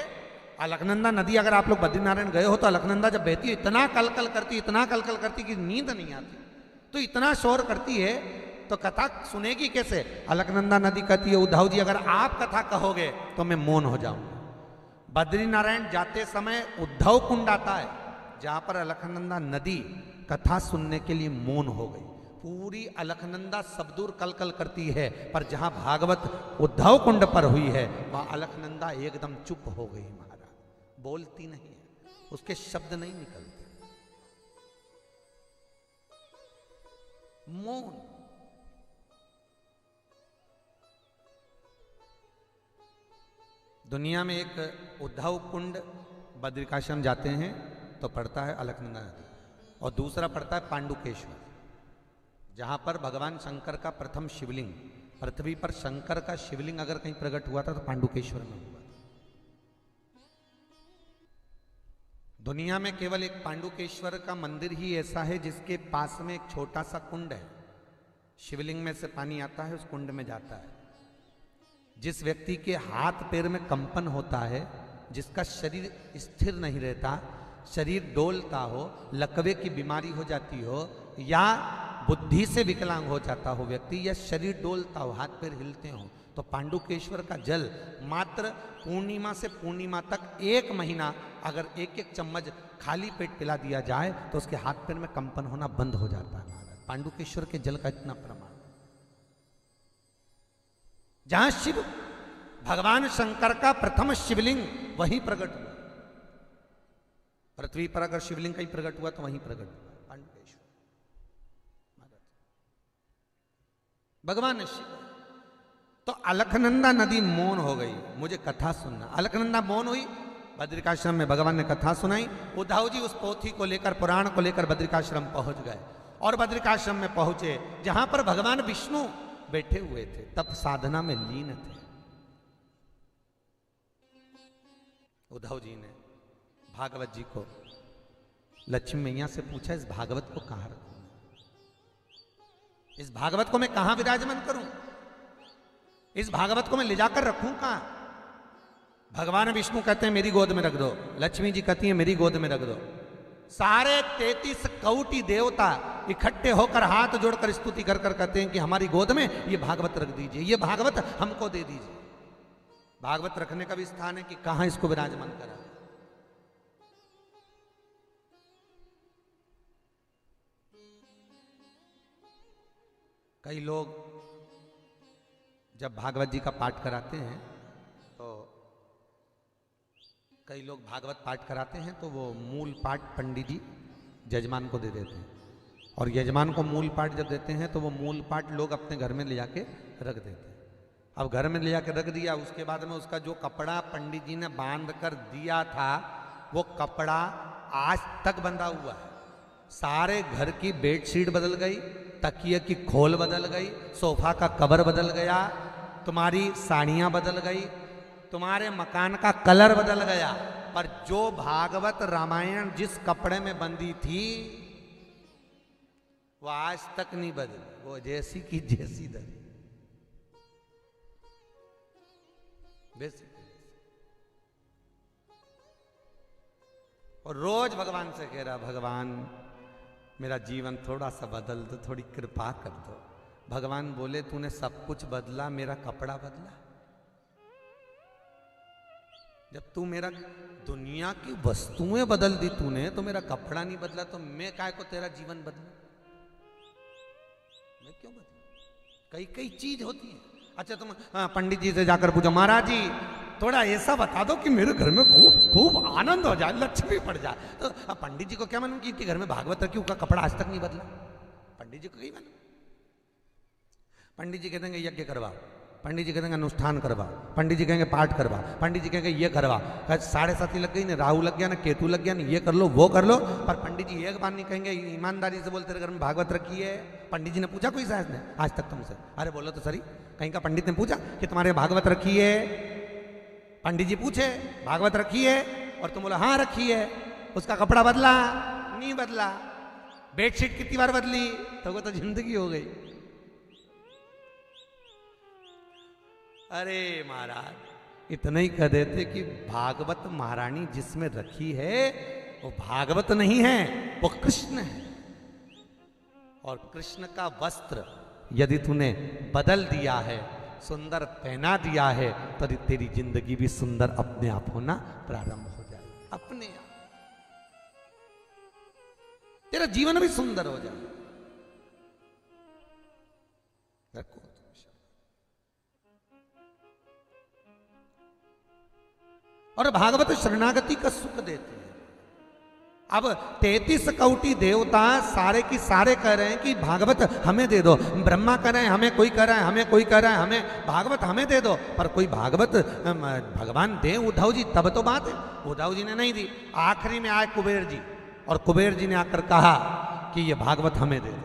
अलकनंदा नदी अगर आप लोग बद्रीनारायण गए हो तो अलकनंदा जब बहती है इतना कलकल करती, इतना कलकल करती कि नींद नहीं आती, तो इतना शोर करती है, तो कथा सुनेगी कैसे? अलकनंदा नदी कहती है उद्धव जी अगर आप कथा कहोगे तो मैं मौन हो जाऊंगा। बद्रीनारायण जाते समय उद्धव कुंड आता है, जहां पर अलकनंदा नदी कथा सुनने के लिए मौन हो गई। पूरी अलकनंदा सब दूर कलकल करती है, पर जहां भागवत उद्धव कुंड पर हुई है वहां अलकनंदा एकदम चुप हो गई महाराज, बोलती नहीं है, उसके शब्द नहीं निकलते, मौन। दुनिया में एक उद्धव कुंड बद्रिकाश्रम जाते हैं तो पड़ता है अलकनंदा नदी, और दूसरा पड़ता है पांडुकेश्वर, जहां पर भगवान शंकर का प्रथम शिवलिंग, पृथ्वी पर शंकर का शिवलिंग अगर कहीं प्रकट हुआ था तो पांडुकेश्वर में हुआ। दुनिया में केवल एक पांडुकेश्वर का मंदिर ही ऐसा है जिसके पास में एक छोटा सा कुंड है, शिवलिंग में से पानी आता है, उस कुंड में जाता है। जिस व्यक्ति के हाथ पैर में कंपन होता है, जिसका शरीर स्थिर नहीं रहता, शरीर डोलता हो, लकवे की बीमारी हो जाती हो, या बुद्धि से विकलांग हो जाता हो व्यक्ति, या शरीर डोलता हो, हाथ पैर हिलते हो, तो पांडुकेश्वर का जल मात्र पूर्णिमा से पूर्णिमा तक 1 महीना अगर 1-1 चम्मच खाली पेट पिला दिया जाए तो उसके हाथ पैर में कंपन होना बंद हो जाता है महाराज। पांडुकेश्वर के जल का इतना प्रमाण। जहां शिव भगवान शंकर का प्रथम शिवलिंग वहीं प्रकट हुआ, पृथ्वी पर अगर शिवलिंग कहीं प्रकट हुआ तो वहीं प्रकट हुआ पांडुकेश्वर भगवान शिव। तो अलकनंदा नदी मौन हो गई, मुझे कथा सुनना। अलकनंदा मौन हुई, बद्रिकाश्रम में भगवान ने कथा सुनाई। उद्धव जी उस पोथी को लेकर, पुराण को लेकर बद्रिकाश्रम पहुंच गए, और बद्रिकाश्रम में पहुंचे जहां पर भगवान विष्णु बैठे हुए थे, तब साधना में लीन थे। उद्धव जी ने भागवत जी को, लक्ष्मी मैया से पूछा इस भागवत को कहां रखूं, इस भागवत को मैं कहां विराजमान करूं, इस भागवत को मैं ले जाकर रखूं कहां? भगवान विष्णु कहते हैं मेरी गोद में रख दो, लक्ष्मी जी कहती है मेरी गोद में रख दो। सारे 33 कौटी देवता इकट्ठे होकर हाथ जोड़कर स्तुति कर कर कहते हैं कि हमारी गोद में ये भागवत रख दीजिए, ये भागवत हमको दे दीजिए। भागवत रखने का भी स्थान है कि कहां इसको विराजमान करा। कई लोग जब भागवत जी का पाठ कराते हैं तो कई लोग भागवत पाठ कराते हैं तो वो मूल पाठ पंडित जी जजमान को दे देते हैं, और यजमान को मूल पाठ जब देते हैं तो वो मूल पाठ लोग अपने घर में ले जाके रख देते हैं। अब घर में ले जाके रख दिया, उसके बाद में उसका जो कपड़ा पंडित जी ने बांध कर दिया था वो कपड़ा आज तक बंधा हुआ है। सारे घर की बेडशीट बदल गई, तकिए की खोल बदल गई, सोफा का कवर बदल गया, तुम्हारी साड़ियां बदल गई, तुम्हारे मकान का कलर बदल गया, पर जो भागवत रामायण जिस कपड़े में बंधी थी वो आज तक नहीं बदली, वो जैसी की जैसी धरी। बेसिक। और रोज भगवान से कह रहा, भगवान मेरा जीवन थोड़ा सा बदल दो, थोड़ी कृपा कर दो। भगवान बोले तूने सब कुछ बदला, मेरा कपड़ा बदला? जब तू मेरा दुनिया की वस्तुएं बदल दी तूने, तो मेरा कपड़ा नहीं बदला, तो मैं काय को तेरा जीवन बदलूं? मैं क्यों बदलूं? कई कई चीज होती है। अच्छा तुम पंडित जी से जाकर पूछो, महाराज जी थोड़ा ऐसा बता दो कि मेरे घर में खूब खूब आनंद हो जाए, लक्ष्मी पड़ जाए। तो पंडित जी को क्या मालूम कि इनके घर में भागवत रखी, उसका कपड़ा आज तक नहीं बदला? पंडित जी को कहीं मालूम? पंडित जी कहते हैं यज्ञ करवाओ, पंडित जी कहेंगे अनुष्ठान करवा, पंडित जी कहेंगे पाठ करवा, पंडित जी कहेंगे ये करवा। 7:30 लग गई ना, राहु लग गया ना, केतु लग गया ना, ये कर लो वो कर लो, पर पंडित जी एक बार नहीं कहेंगे ईमानदारी से बोलते घर में भागवत रखी है? पंडित जी ने पूछा कोई साहब ने आज तक तुमसे? अरे बोलो तो सही, कहीं का पंडित ने पूछा कि तुम्हारे भागवत रखी है? पंडित जी पूछे भागवत रखी है और तुम बोला हाँ रखी है। उसका कपड़ा बदला? नहीं बदला। बेडशीट कितनी बार बदली? तो वो तो जिंदगी हो गई। अरे महाराज इतना ही कह देते कि भागवत महारानी जिसमें रखी है वो भागवत नहीं है, वो कृष्ण है। और कृष्ण का वस्त्र यदि तूने बदल दिया है, सुंदर पहना दिया है, तो तेरी जिंदगी भी सुंदर अपने आप होना प्रारंभ हो जाए। अपने आप तेरा जीवन भी सुंदर हो जाए। रखो और भागवत शरणागति का सुख देते हैं। अब 33 कौटी देवता सारे की सारे कह रहे हैं कि भागवत हमें दे दो। ब्रह्मा कह रहे हैं हमें, कोई कह रहा है हमें, कोई कह रहा है हमें, भागवत हमें दे दो। पर कोई भागवत भगवान दे उद्धव जी तब तो बात है। उद्धव जी ने नहीं दी। आखिरी में आए कुबेर जी, और कुबेर जी ने आकर कहा कि ये भागवत हमें दे दो,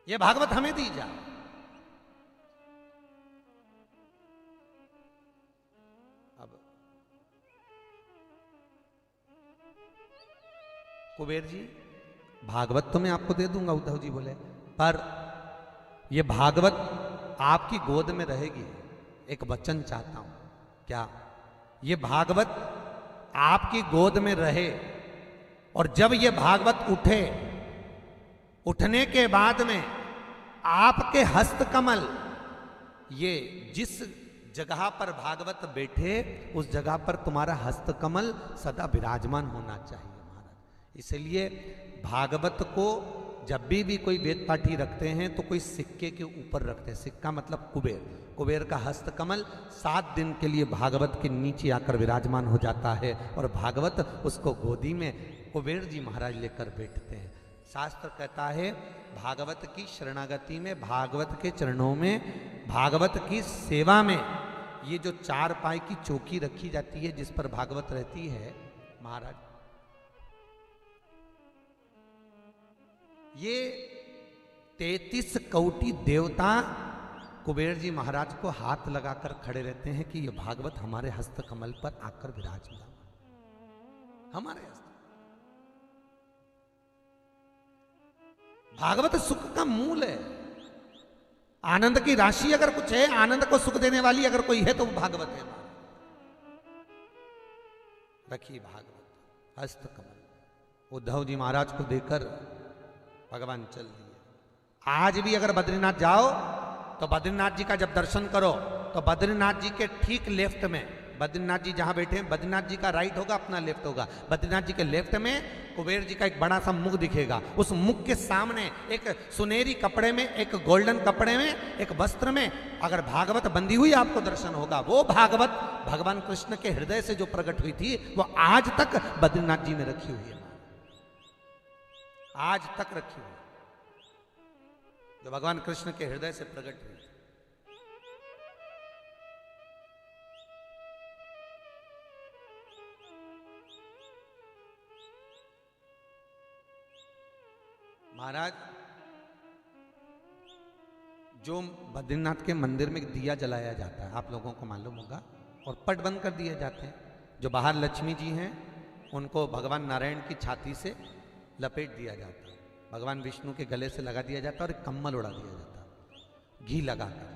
ये भागवत हमें दी जा। कुबेर जी भागवत तो मैं आपको दे दूंगा, उद्धव जी बोले, पर ये भागवत आपकी गोद में रहेगी। एक वचन चाहता हूं, क्या ये भागवत आपकी गोद में रहे, और जब ये भागवत उठे, उठने के बाद में आपके हस्तकमल, ये जिस जगह पर भागवत बैठे उस जगह पर तुम्हारा हस्तकमल सदा विराजमान होना चाहिए। इसलिए भागवत को जब भी कोई वेद पाठी रखते हैं तो कोई सिक्के के ऊपर रखते हैं। सिक्का मतलब कुबेर, कुबेर का हस्तकमल 7 दिन के लिए भागवत के नीचे आकर विराजमान हो जाता है, और भागवत उसको गोदी में कुबेर जी महाराज लेकर बैठते हैं। शास्त्र कहता है भागवत की शरणागति में, भागवत के चरणों में, भागवत की सेवा में ये जो 4 पाई की चौकी रखी जाती है जिस पर भागवत रहती है महाराज, ये 33 कौटी देवता कुबेर जी महाराज को हाथ लगाकर खड़े रहते हैं कि ये भागवत हमारे हस्तकमल पर आकर विराजमान, हमारे हस्त। भागवत सुख का मूल है। आनंद की राशि अगर कुछ है, आनंद को सुख देने वाली अगर कोई है तो वो भागवत है। रखी भागवत हस्तकमल। उद्धव जी महाराज को देकर भगवान चल दिए। आज भी अगर बद्रीनाथ जाओ तो बद्रीनाथ जी का जब दर्शन करो तो बद्रीनाथ जी के ठीक लेफ्ट में, बद्रीनाथ जी जहां बैठे हैं, बद्रीनाथ जी का राइट होगा, अपना लेफ्ट होगा। बद्रीनाथ जी के लेफ्ट में कुबेर जी का एक बड़ा सा मुख दिखेगा। उस मुख के सामने एक सुनहरी कपड़े में, एक गोल्डन कपड़े में, एक वस्त्र में अगर भागवत बंधी हुई आपको दर्शन होगा। वो भागवत भगवान कृष्ण के हृदय से जो प्रकट हुई थी वो आज तक बद्रीनाथ जी में रखी हुई है, आज तक रखी हुई, जो भगवान कृष्ण के हृदय से प्रकट हुई। महाराज जो बद्रीनाथ के मंदिर में दिया जलाया जाता है, आप लोगों को मालूम होगा, और पट बंद कर दिए जाते हैं। जो बाहर लक्ष्मी जी हैं उनको भगवान नारायण की छाती से लपेट दिया जाता है, भगवान विष्णु के गले से लगा दिया जाता है और एक कम्बल उड़ा दिया जाता है घी लगाकर।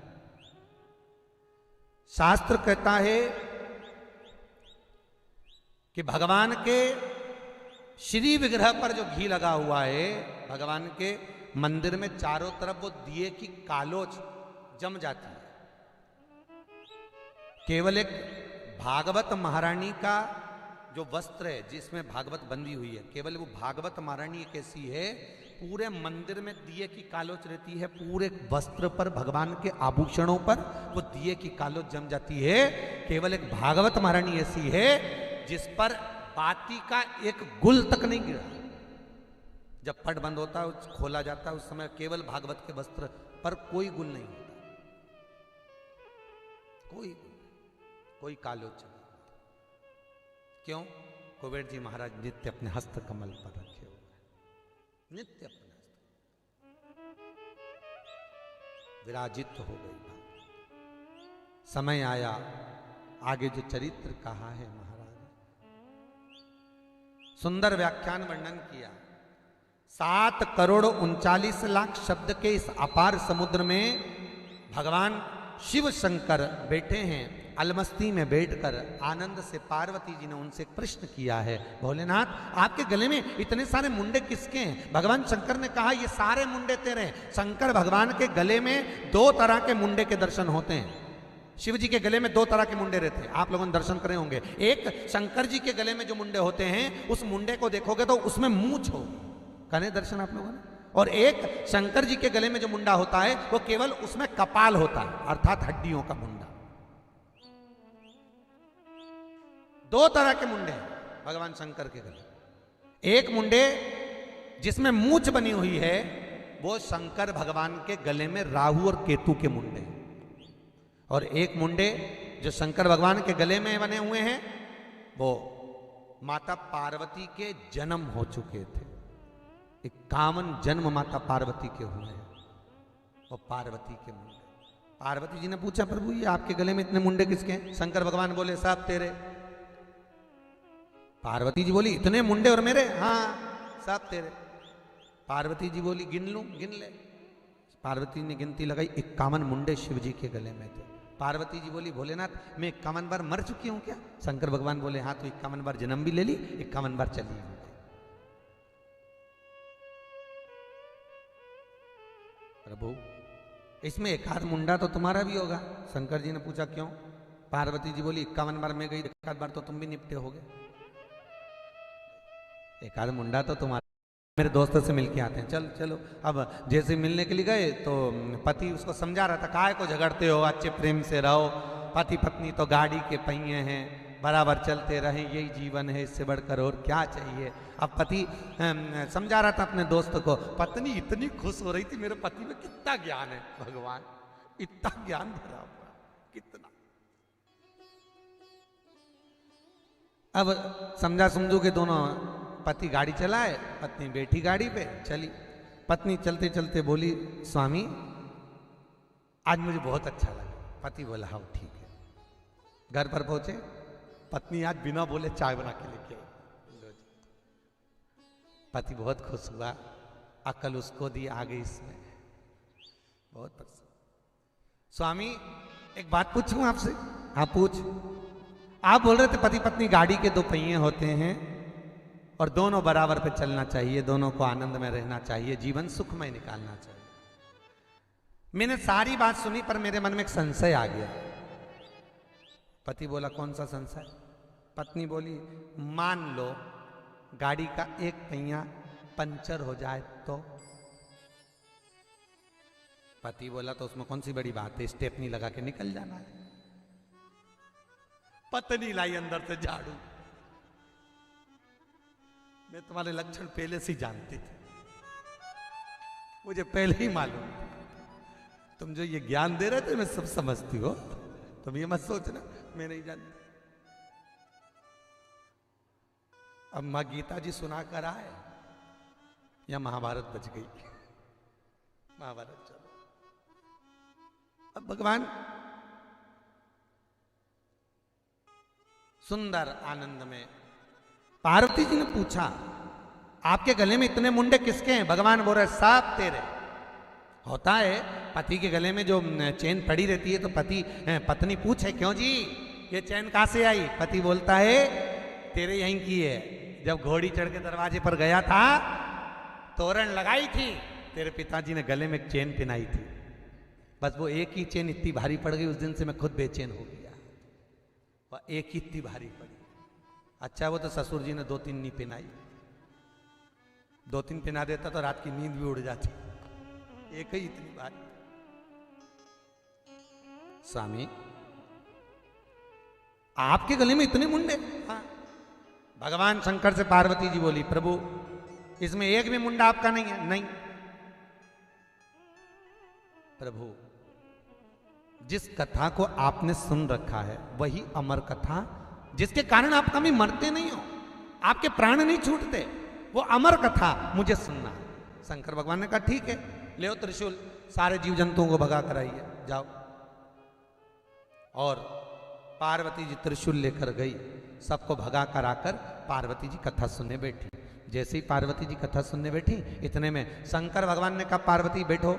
शास्त्र कहता है कि भगवान के श्री विग्रह पर जो घी लगा हुआ है, भगवान के मंदिर में चारों तरफ वो दिए की कालोच जम जाती है। केवल एक भागवत महारानी का जो वस्त्र है जिसमें भागवत बंधी हुई है, केवल वो भागवत महारानी एक ऐसी है, पूरे मंदिर में दिए की कालोच रहती है, पूरे वस्त्र पर भगवान के आभूषणों पर वो दिए की कालोच जम जाती है। केवल एक भागवत महारानी ऐसी है जिस पर बाती का एक गुल तक नहीं गिरा। जब पट बंद होता है, खोला जाता है, उस समय केवल भागवत के वस्त्र पर कोई गुल नहीं होता, कोई कालोच नहीं। क्यों? कुबेर जी महाराज नित्य अपने हस्त कमल पर रखे हुए, नित्य अपने हस्त विराजित हो गई बात। समय आया, आगे जो चरित्र कहा है महाराज, सुंदर व्याख्यान वर्णन किया। 7,39,00,000 शब्द के इस अपार समुद्र में भगवान शिव शंकर बैठे हैं, अलमस्ती में बैठकर आनंद से पार्वती जी ने उनसे प्रश्न किया है, भोलेनाथ आपके गले में इतने सारे मुंडे किसके हैं? भगवान शंकर ने कहा ये सारे मुंडे तेरे हैं। शंकर भगवान के गले में 2 तरह के मुंडे के दर्शन होते हैं। शिव जी के गले में 2 तरह के मुंडे रहते हैं, आप लोगों ने दर्शन करे होंगे। एक शंकर जी के गले में जो मुंडे होते हैं, उस मुंडे को देखोगे तो उसमें मूंछ हो, करे दर्शन आप लोगों ने। और एक शंकर जी के गले में जो मुंडा होता है वो केवल उसमें कपाल होता है, अर्थात हड्डियों का मुंडा। 2 तरह के मुंडे हैं भगवान शंकर के गले। एक मुंडे जिसमें मूंछ बनी हुई है, वो शंकर भगवान के गले में राहु और केतु के मुंडे। और एक मुंडे जो शंकर भगवान के गले में बने हुए हैं, वो माता पार्वती के जन्म हो चुके थे। 51 जन्म माता पार्वती के हुए हैं, वो पार्वती के मुंडे। पार्वती जी ने पूछा प्रभु ये आपके गले में इतने मुंडे किसके हैं? शंकर भगवान बोले सब तेरे। पार्वती जी बोली इतने मुंडे और मेरे? हाँ सब तेरे। पार्वती जी बोली गिन लूं? गिन ले। पार्वती ने गिनती लगाई, 51 मुंडे शिव जी के गले में थे। पार्वती जी बोली भोलेनाथ मैं 51 बार मर चुकी हूं क्या? शंकर भगवान बोले हाँ तो 51 बार जन्म भी ले ली, 51 बार चली हूं। प्रभु इसमें एक आध मुंडा तो तुम्हारा भी होगा। शंकर जी ने पूछा क्यों? पार्वती जी बोली 51 बार मैं गई, 1 बार तो तुम भी निपटे होगे, एक आध मुंडा तो तुम्हारा। मेरे दोस्तों से मिलके आते हैं, चल चलो। अब जैसे मिलने के लिए गए तो पति उसको समझा रहा था, काहे को झगड़ते हो, अच्छे प्रेम से रहो, पति पत्नी तो गाड़ी के पहिए हैं, बराबर चलते रहें, यही जीवन है, इससे बढ़कर और क्या चाहिए। अब पति समझा रहा था अपने दोस्त को, पत्नी इतनी खुश हो रही थी, मेरे पति में कितना ज्ञान है, भगवान इतना ज्ञान भरा हुआ कितना। अब समझा समझू के दोनों पति गाड़ी चलाए, पत्नी बैठी गाड़ी पे चली। पत्नी चलते चलते बोली स्वामी आज मुझे बहुत अच्छा लगा। पति बोला हाँ ठीक है। घर पर पहुंचे, पत्नी आज बिना बोले चाय बना के लेके आई। पति बहुत खुश हुआ, अकल उसको दी, आ गई इसमें बहुत प्रसन्न। स्वामी एक बात पूछूं आपसे? हाँ पूछ। आप बोल रहे थे पति पत्नी गाड़ी के 2 पहिए होते हैं और दोनों बराबर पे चलना चाहिए, दोनों को आनंद में रहना चाहिए, जीवन सुखमय निकालना चाहिए। मैंने सारी बात सुनी पर मेरे मन में एक संशय आ गया। पति बोला कौन सा संशय? पत्नी बोली मान लो गाड़ी का एक पहिया पंचर हो जाए तो? पति बोला तो उसमें कौन सी बड़ी बात है, स्टेपनी लगा के निकल जाना है। पत्नी लाई अंदर से झाड़ू। मैं तुम्हारे लक्षण पहले से ही जानती थी, मुझे पहले ही मालूम था। तुम जो ये ज्ञान दे रहे थे मैं सब समझती हो, तुम ये मत सोचना मैं नहीं जानती। अब मां गीता जी सुना कर आए या महाभारत बच गई? महाभारत चलो। अब भगवान सुंदर आनंद में, पार्वती जी ने पूछा आपके गले में इतने मुंडे किसके हैं? भगवान बोल रहे सब तेरे। होता है पति के गले में जो चेन पड़ी रहती है तो पत्नी पूछे क्यों जी ये चैन कहां से आई? पति बोलता है तेरे यहीं की है। जब घोड़ी चढ़ के दरवाजे पर गया था, तोरण लगाई थी, तेरे पिताजी ने गले में एक चेन पहनाई थी। बस वो एक ही चेन इतनी भारी पड़ गई, उस दिन से मैं खुद बेचैन हो गया। वह एक ही इतनी भारी पड़ी। अच्छा वो तो ससुर जी ने 2-3 नहीं पहनाई, 2-3 पहना देता तो रात की नींद भी उड़ जाती। एक ही इतनी भारी। स्वामी आपके गले में इतने मुंडे? हाँ। भगवान शंकर से पार्वती जी बोली प्रभु इसमें एक भी मुंडा आपका नहीं है? नहीं। प्रभु जिस कथा को आपने सुन रखा है वही अमर कथा, जिसके कारण आप कभी मरते नहीं हो, आपके प्राण नहीं छूटते, वो अमर कथा मुझे सुनना। शंकर भगवान ने कहा ठीक है, ले त्रिशूल, सारे जीव जंतुओं को भगा कर आइए, जाओ। और पार्वती जी त्रिशूल लेकर गई, सबको भगा कर आकर पार्वती जी कथा सुनने बैठी। जैसे ही पार्वती जी कथा सुनने बैठी, इतने में शंकर भगवान ने कहा पार्वती बैठो।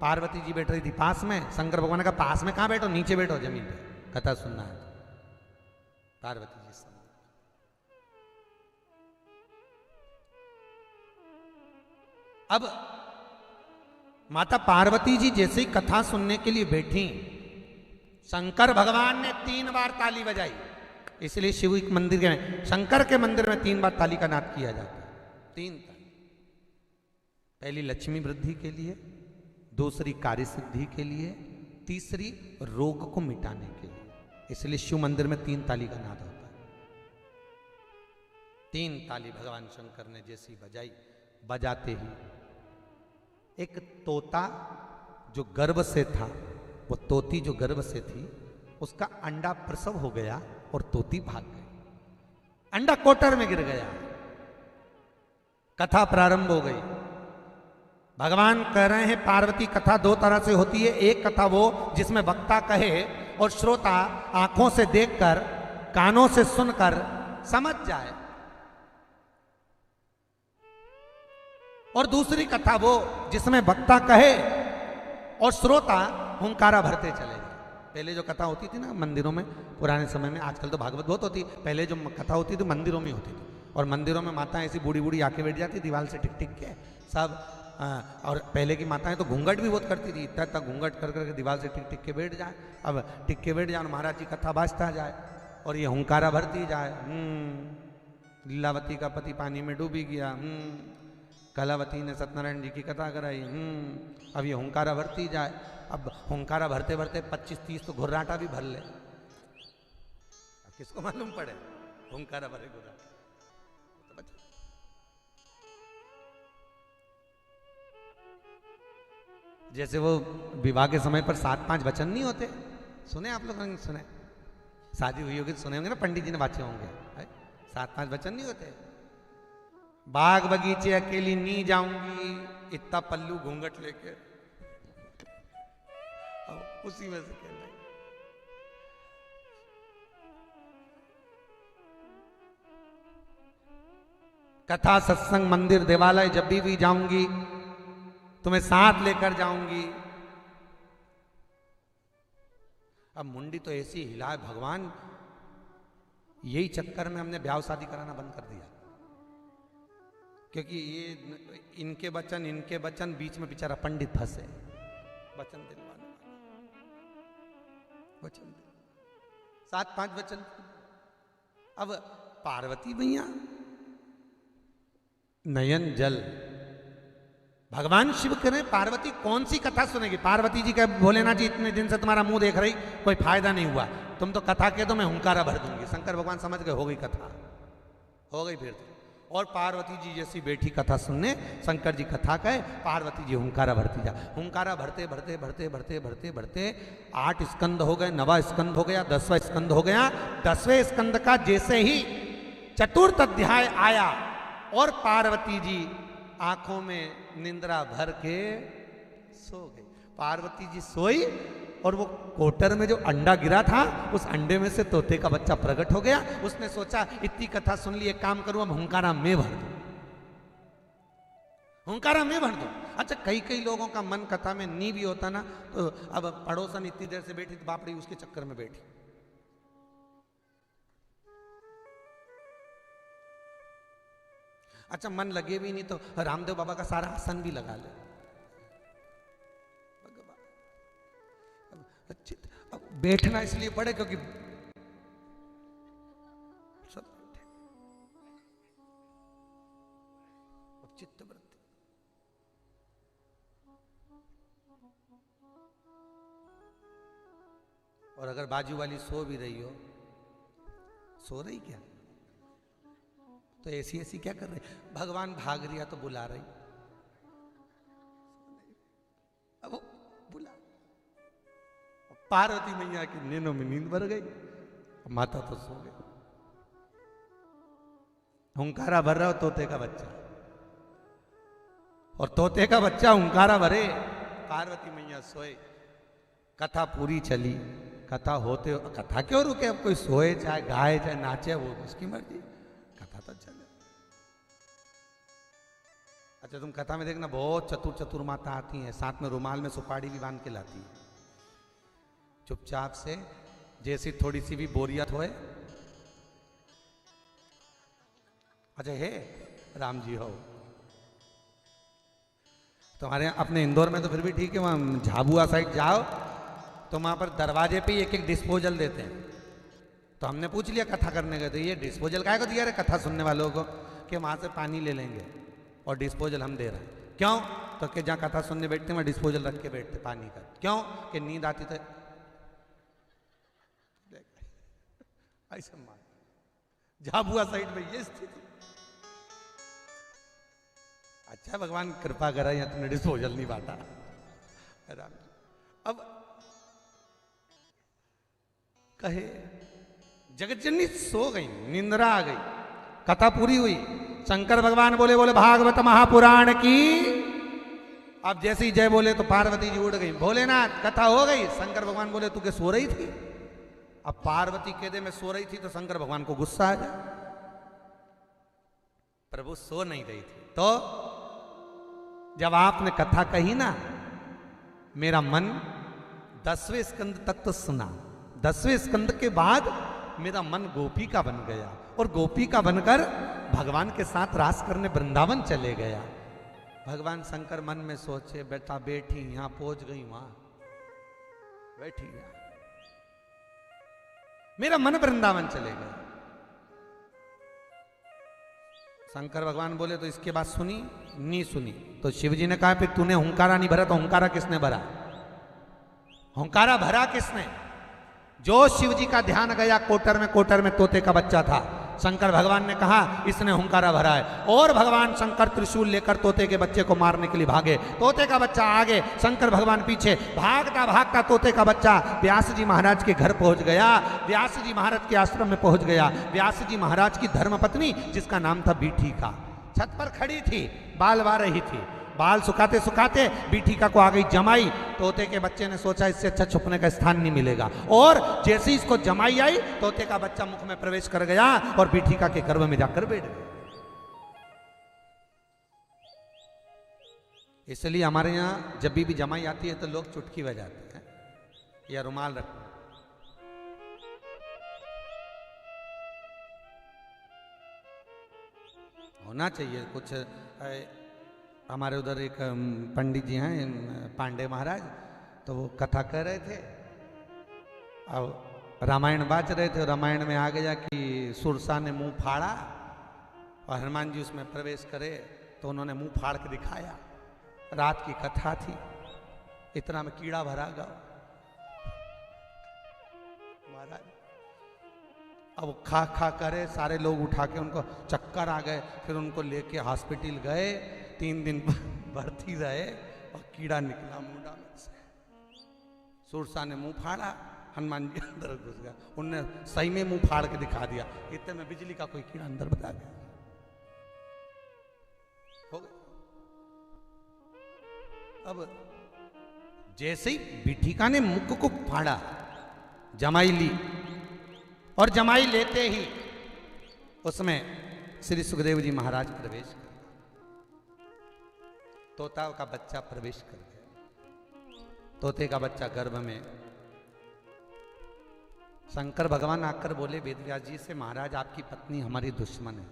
पार्वती जी बैठ रही थी पास में, शंकर भगवान ने कहा पास में कहां बैठो, नीचे बैठो जमीन पे, कथा सुनना है। पार्वती जी सुन। अब माता पार्वती जी जैसे ही कथा सुनने के लिए बैठी, शंकर भगवान ने 3 बार ताली बजाई। इसलिए शिव के मंदिर में, शंकर के मंदिर में 3 बार ताली का नाद किया जाता है। 3 ताली। पहली लक्ष्मी वृद्धि के लिए, दूसरी कार्य सिद्धि के लिए, तीसरी रोग को मिटाने के लिए। इसलिए शिव मंदिर में 3 ताली का नाद होता है। 3 ताली भगवान शंकर ने जैसी बजाई, बजाते ही एक तोता जो गर्भ से था, वो तोती जो गर्भ से थी, उसका अंडा प्रसव हो गया और तोती भाग गई। अंडा कोटर में गिर गया। कथा प्रारंभ हो गई। भगवान कह रहे हैं पार्वती कथा 2 तरह से होती है। एक कथा वो जिसमें वक्ता कहे और श्रोता आंखों से देखकर, कानों से सुनकर समझ जाए, और दूसरी कथा वो जिसमें वक्ता कहे और श्रोता हुंकारा भरते चले जाए। पहले जो कथा होती थी ना मंदिरों में, पुराने समय में, आजकल तो भागवत बहुत होती, पहले जो कथा होती थी मंदिरों में होती थी। और मंदिरों में माताएं ऐसी बूढ़ी बूढ़ी आके बैठ जाती दीवार से टिक टिक के सब। और पहले की माताएं तो घूंघट भी बहुत करती थी, इतना तक घूंघट कर करके दीवार से टिक टिक के बैठ जाए। अब टिक के बैठ जाए, महाराज जी कथा बाजता जाए और ये हुंकारा भरती जाए। लीलावती का पति पानी में डूबी गया, कलावती ने सत्यनारायण जी की कथा कराई। अब ये हुंकारा भरती जाए। अब हुंकारा भरते भरते 25-30 तो घुर्राटा भी भर ले। अब किसको मालूम पड़े हुंकारा भरे घुर्राटा। जैसे वो विवाह के समय पर 7-5 वचन नहीं होते, सुने आप लोगों ने? सुने? शादी हुई होगी, सुने होंगे ना, पंडित जी ने बातें होंगे। 7-5 वचन नहीं होते। बाग बगीचे अकेली नहीं जाऊंगी, इतना पल्लू घूंघट लेके, उसी में से कहना। कथा सत्संग मंदिर देवालय जब भी जाऊंगी तुम्हें साथ लेकर जाऊंगी। अब मुंडी तो ऐसी हिला भगवान, यही चक्कर में हमने ब्याह शादी कराना बंद कर दिया, क्योंकि ये इनके वचन बीच में बेचारा पंडित फंसे। वचन दिलवाने वचन 7-5 वचन। अब पार्वती मैया नयन जल, भगवान शिव कह रहे पार्वती कौन सी कथा सुनेगी? पार्वती जी कहे भोलेनाथ जी इतने दिन से तुम्हारा मुंह देख रही, कोई फायदा नहीं हुआ, तुम तो कथा के दो, मैं हुंकारा भर दूंगी। शंकर भगवान समझ गए हो गई कथा, हो गई फिर। और पार्वती जी जैसी बैठी कथा सुनने, शंकर जी कथा कहे, पार्वती जी हुंकारा भरती जा। हुंकारा भरते भरते भरते भरते भरते भरते 8 स्कंद हो गए, 9वां स्कंद हो गया, 10वां स्कंद हो गया। 10वें स्कंद का जैसे ही 4th अध्याय आया और पार्वती जी आंखों में निंद्रा भर के सो गई। पार्वती जी सोई और वो कोटर में जो अंडा गिरा था उस अंडे में से तोते का बच्चा प्रकट हो गया। उसने सोचा इतनी कथा सुन ली, एक काम करूं, अब हुंकारा मैं भर दूं, हुंकारा मैं भर दूं। अच्छा, कई कई लोगों का मन कथा में नी भी होता ना, तो अब पड़ोसन इतनी देर से बैठी तो बापड़ी उसके चक्कर में बैठी। अच्छा, मन लगे भी नहीं तो रामदेव बाबा का सारा आसन भी लगा ले। अब बैठना इसलिए पड़े क्योंकि सब बैठे। अब चित्त वृत्ति, और अगर बाजू वाली सो भी रही हो, सो रही क्या, तो ऐसी ऐसी क्या कर रही, भगवान भाग रिया तो बुला रही, अब वो बुला। पार्वती मैया की नैनों में नींद भर गई, माता तो सो गई। हुंकारा भर रहा हो तोते का बच्चा, और तोते का बच्चा हुंकारा भरे, पार्वती मैया सोए, कथा पूरी चली। कथा होते हो, कथा क्यों रुके, अब कोई सोए चाहे गाए चाहे नाचे वो उसकी मर्जी, कथा तो चले। अच्छा, तुम कथा में देखना बहुत चतुर चतुर माता आती हैं, साथ में रुमाल में सुपारी भी बांध के लाती है, चुपचाप से, जैसी थोड़ी सी भी बोरियत होए। अच्छा है, राम जी हो तुम्हारे अपने इंदौर में तो फिर भी ठीक है, वहां झाबुआ साइड जाओ तो वहां पर दरवाजे पे एक एक डिस्पोजल देते हैं। तो हमने पूछ लिया कथा करने गए, तो ये डिस्पोजल काहे को दिया रे कथा सुनने वालों को, कि वहां से पानी ले लेंगे और डिस्पोजल हम दे रहे हैं। क्यों, तो कि जहां कथा सुनने बैठते हैं वहां डिस्पोजल रख के बैठते पानी का। क्यों, कि नींद आती तो ऐसा मान, झाबुआ साइड में ये स्थिति। अच्छा, भगवान कृपा करा या तुमने डिस्पोजल नहीं बांटा। अब कहे जगत जननी सो गई, निंद्रा आ गई, कथा पूरी हुई। शंकर भगवान बोले बोले भागवत महापुराण की। अब जैसे ही जय बोले तो पार्वती जी उड़ गई। भोलेनाथ कथा हो गई, शंकर भगवान बोले तू के सो रही थी। अब पार्वती कहते मैं सो रही थी, तो शंकर भगवान को गुस्सा आ जाए, प्रभु सो नहीं रही थी। तो जब आपने कथा कही ना, मेरा मन 10वें स्कंद तक तो सुना, 10वें स्कंद के बाद मेरा मन गोपी का बन गया, और गोपी का बनकर भगवान के साथ रास करने वृंदावन चले गया। भगवान शंकर मन में सोचे बेटा बेटी यहां पहुंच गई, वहां बैठी गया, मेरा मन वृंदावन चले गया। शंकर भगवान बोले तो इसके बाद सुनी नहीं सुनी, तो शिव जी ने कहा फिर तूने हुंकारा नहीं भरा, तो हुंकारा किसने भरा, हुंकारा भरा किसने। जो शिव जी का ध्यान गया कोटर में तोते का बच्चा था, शंकर भगवान ने कहा इसने हुंकारा भरा है, और भगवान शंकर त्रिशूल लेकर तोते के बच्चे को मारने के लिए भागे। तोते का बच्चा आगे, शंकर भगवान पीछे, भागता भागता तोते का बच्चा व्यास जी महाराज के घर पहुंच गया, व्यास जी महाराज के आश्रम में पहुंच गया। व्यास जी महाराज की धर्मपत्नी जिसका नाम था बीठीका छत पर खड़ी थी, बाल वार रही थी। बाल सुखाते सुखाते बीठीका को आ गई जमाई। तोते के बच्चे ने सोचा इससे अच्छा छुपने का स्थान नहीं मिलेगा, और जैसे ही इसको जमाई आई, तोते का बच्चा मुख में प्रवेश कर गया और बीठीका के गर्भ में जाकर बैठ गया। इसलिए हमारे यहाँ जब भी जमाई आती है तो लोग चुटकी बजाते हैं या रुमाल रखते हैं। होना चाहिए कुछ। हमारे उधर एक पंडित जी हैं पांडे महाराज, तो वो कथा कर रहे थे, अब रामायण बाच रहे थे। रामायण में आ गया कि सुरसा ने मुंह फाड़ा और हनुमान जी उसमें प्रवेश करे, तो उन्होंने मुंह फाड़ के दिखाया। रात की कथा थी, इतना में कीड़ा भरा गाँव महाराज। अब खा खा करे, सारे लोग उठा के उनको चक्कर आ गए, फिर उनको लेके हॉस्पिटल गए, 3 दिन भर्ती रहे और कीड़ा निकला मुंडा में से। सुरसा ने मुंह फाड़ा, हनुमान जी अंदर घुस गया, उनने सही में मुंह फाड़ के दिखा दिया, इतने में बिजली का कोई कीड़ा अंदर बता गया, हो गया। अब जैसे ही बिठिका ने मुख को फाड़ा, जमाई ली, और जमाई लेते ही उसमें श्री सुखदेव जी महाराज प्रवेश कर, तोता का बच्चा प्रवेश कर गया। तोते का बच्चा गर्भ में। शंकर भगवान आकर बोले वेदव्यास जी से, महाराज आपकी पत्नी हमारी दुश्मन है।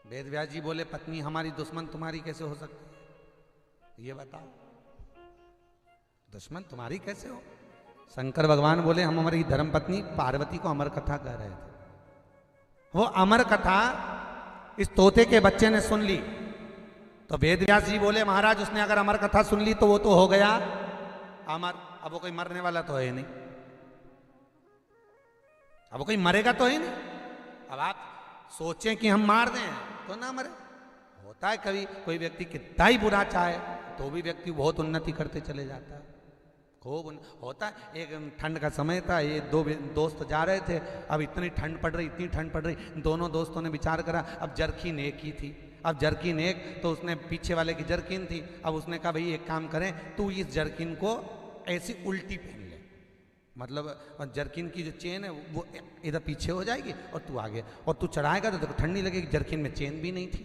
वेदव्यास जी बोले, पत्नी हमारी दुश्मन तुम्हारी कैसे हो सकती है, ये बताओ, दुश्मन तुम्हारी कैसे हो? शंकर भगवान बोले, हम हमारी धर्मपत्नी पार्वती को अमर कथा कह रहे थे। वो अमर कथा इस तोते के बच्चे ने सुन ली, तो वेदव्यास जी बोले, महाराज उसने अगर अमर कथा सुन ली तो वो तो हो गया अमर, अब वो कोई मरने वाला तो है नहीं, अब वो कोई मरेगा तो है नहीं। अब आप सोचें कि हम मार दें तो ना मरे। होता है कभी कोई व्यक्ति कितना ही बुरा चाहे तो भी व्यक्ति बहुत उन्नति करते चले जाता है, खूब होता है। एक ठंड का समय था, ये दो दोस्त जा रहे थे, अब इतनी ठंड पड़ रही, इतनी ठंड पड़ रही, दोनों दोस्तों ने विचार करा अब जरकीन एक ही थी, अब जरकीन एक, तो उसने पीछे वाले की जरकीन थी, अब उसने कहा भाई एक काम करें, तू इस जरकीन को ऐसी उल्टी पहन ले, मतलब जरकीन की जो चेन है वो इधर पीछे हो जाएगी और तू आगे, और तू चढ़ाएगा तो ठंड नहीं लगेगी। जरकीन में चेन भी नहीं थी,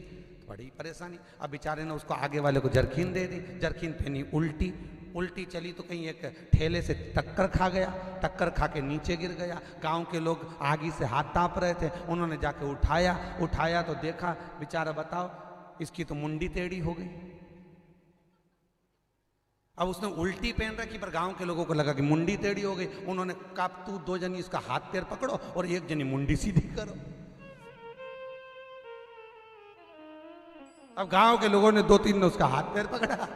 बड़ी परेशानी। अब बेचारे ने उसको आगे वाले को जरकीन दे दी, जरकीन पहनी उल्टी, उल्टी चली तो कहीं एक ठेले से टक्कर खा गया, टक्कर खा के नीचे गिर गया। गांव के लोग आगी से हाथ ताप रहे थे, उन्होंने जाके उठाया तो देखा बेचारा, बताओ इसकी तो मुंडी टेढ़ी हो गई। अब उसने उल्टी पहन रखी, पर गांव के लोगों को लगा कि मुंडी टेढ़ी हो गई। उन्होंने कहा तू दो जनी इसका हाथ पैर पकड़ो और एक जनी मुंडी सीधी करो। अब गांव के लोगों ने दो तीन ने उसका हाथ पैर पकड़ा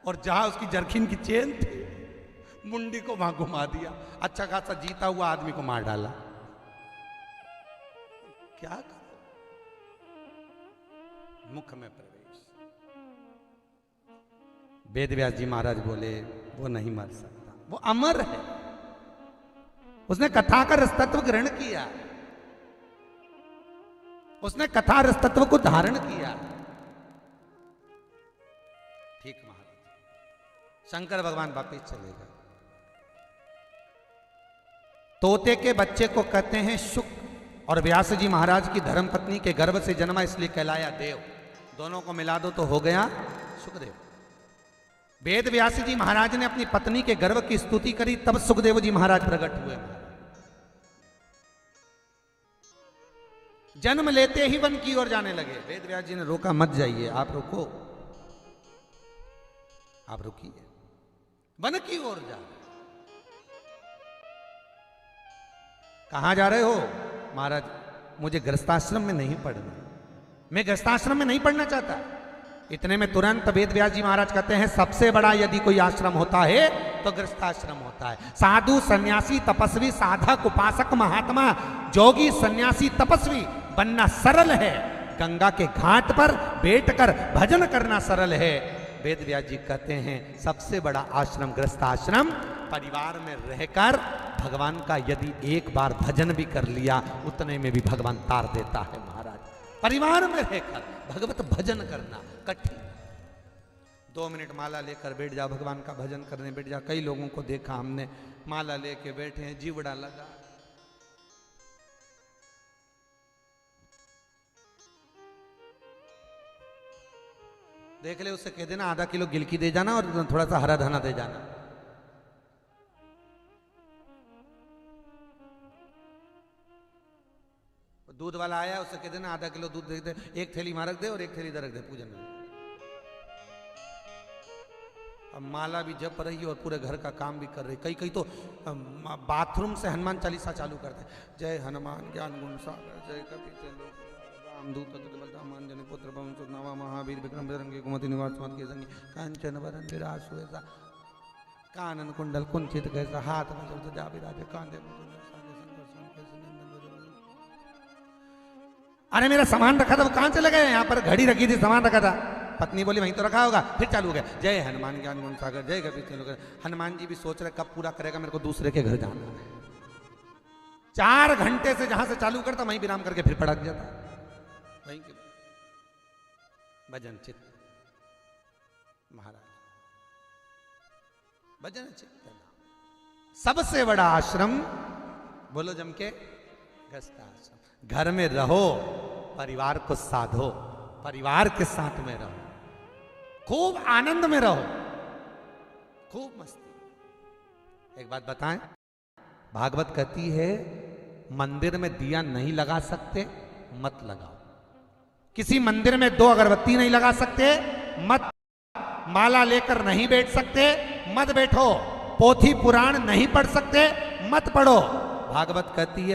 और जहां उसकी जरकीन की चेन थी मुंडी को वहां घुमा दिया। अच्छा खासा जीता हुआ आदमी को मार डाला। क्या करो, मुख में प्रवेश। वेदव्यास जी महाराज बोले वो नहीं मर सकता, वो अमर है, उसने कथा का रसतत्व ग्रहण किया, उसने कथा रसतत्व को धारण किया। ठीक महाराज। शंकर भगवान वापिस चले गए। तोते के बच्चे को कहते हैं शुक, और व्यास जी महाराज की धर्मपत्नी के गर्भ से जन्मा, इसलिए कहलाया देव। दोनों को मिला दो तो हो गया सुखदेव। वेद व्यास जी महाराज ने अपनी पत्नी के गर्भ की स्तुति करी, तब सुखदेव जी महाराज प्रकट हुए। जन्म लेते ही वन की ओर जाने लगे। वेद व्यास जी ने रोका, मत जाइए, आप रुको, आप रुकिए, वन की ओर जा। कहां जा रहे हो? महाराज मुझे गृहस्थाश्रम में नहीं पढ़ना, मैं गृहस्थाश्रम में नहीं पढ़ना चाहता। इतने में तुरंत वेद व्यास जी महाराज कहते हैं सबसे बड़ा यदि कोई आश्रम होता है तो गृहस्थाश्रम होता है। साधु सन्यासी तपस्वी साधक उपासक महात्मा जोगी सन्यासी तपस्वी बनना सरल है, गंगा के घाट पर बैठकर भजन करना सरल है। वेद व्यास जी कहते हैं सबसे बड़ा आश्रम गृहस्थाश्रम, परिवार में रहकर भगवान का यदि एक बार भजन भी कर लिया उतने में भी भगवान तार देता है। महाराज परिवार में रहकर भगवत भजन करना कठिन। 2 मिनट माला लेकर बैठ जाओ, भगवान का भजन करने बैठ जाओ। कई लोगों को देखा हमने, माला लेके बैठे हैं, जीवड़ा लगा, देख ले, उससे कह देना आधा किलो गिलकी दे जाना और थोड़ा सा हरा धना दे जाना। दूध वाला आया, उससे कह देना आधा किलो दूध दे, एक थैली वहां रख दे और एक थैली इधर रख दे, पूजन में। अब माला भी जप रही और पूरे घर का काम भी कर रही। कई कई तो बाथरूम से हनुमान चालीसा चालू करते हैं, जय हनुमान ज्ञान गुण सागर जय कपि रामदूत बलराम जन पुत्र पवन सुत नवा महावीर विक्रम बजरंगी कुमति निवास मत के संगी कांचन वरन विराज सुएसा कानन कुंडल कुंचित कैसा हाथ में जो जा विराज कांधे। अरे मेरा सामान रखा था वो कहां चला गया? यहाँ पर घड़ी रखी थी, सामान रखा था। पत्नी बोली वहीं तो रखा होगा। फिर चालू हो गया, जय हनुमान ज्ञान गुण सागर जय कपि। हनुमान जी भी सोच रहे कब पूरा करेगा, मेरे को दूसरे के घर जाना है। 4 घंटे से जहां से चालू करता वहीं विराम करके फिर पड़क जाता, वहीं के भजन चित्त। महाराज भजन चिंतन सबसे बड़ा आश्रम, बोलो जम के, गृहस्थ आश्रम। घर में रहो, परिवार को साधो, परिवार के साथ में रहो, खूब आनंद में रहो, खूब मस्ती। एक बात बताएं, भागवत कहती है मंदिर में दिया नहीं लगा सकते, मत लगाओ। किसी मंदिर में 2 अगरबत्ती नहीं लगा सकते, मत। माला लेकर नहीं बैठ सकते, मत बैठो। पोथी पुराण नहीं पढ़ सकते, मत पढ़ो। भागवत कहती है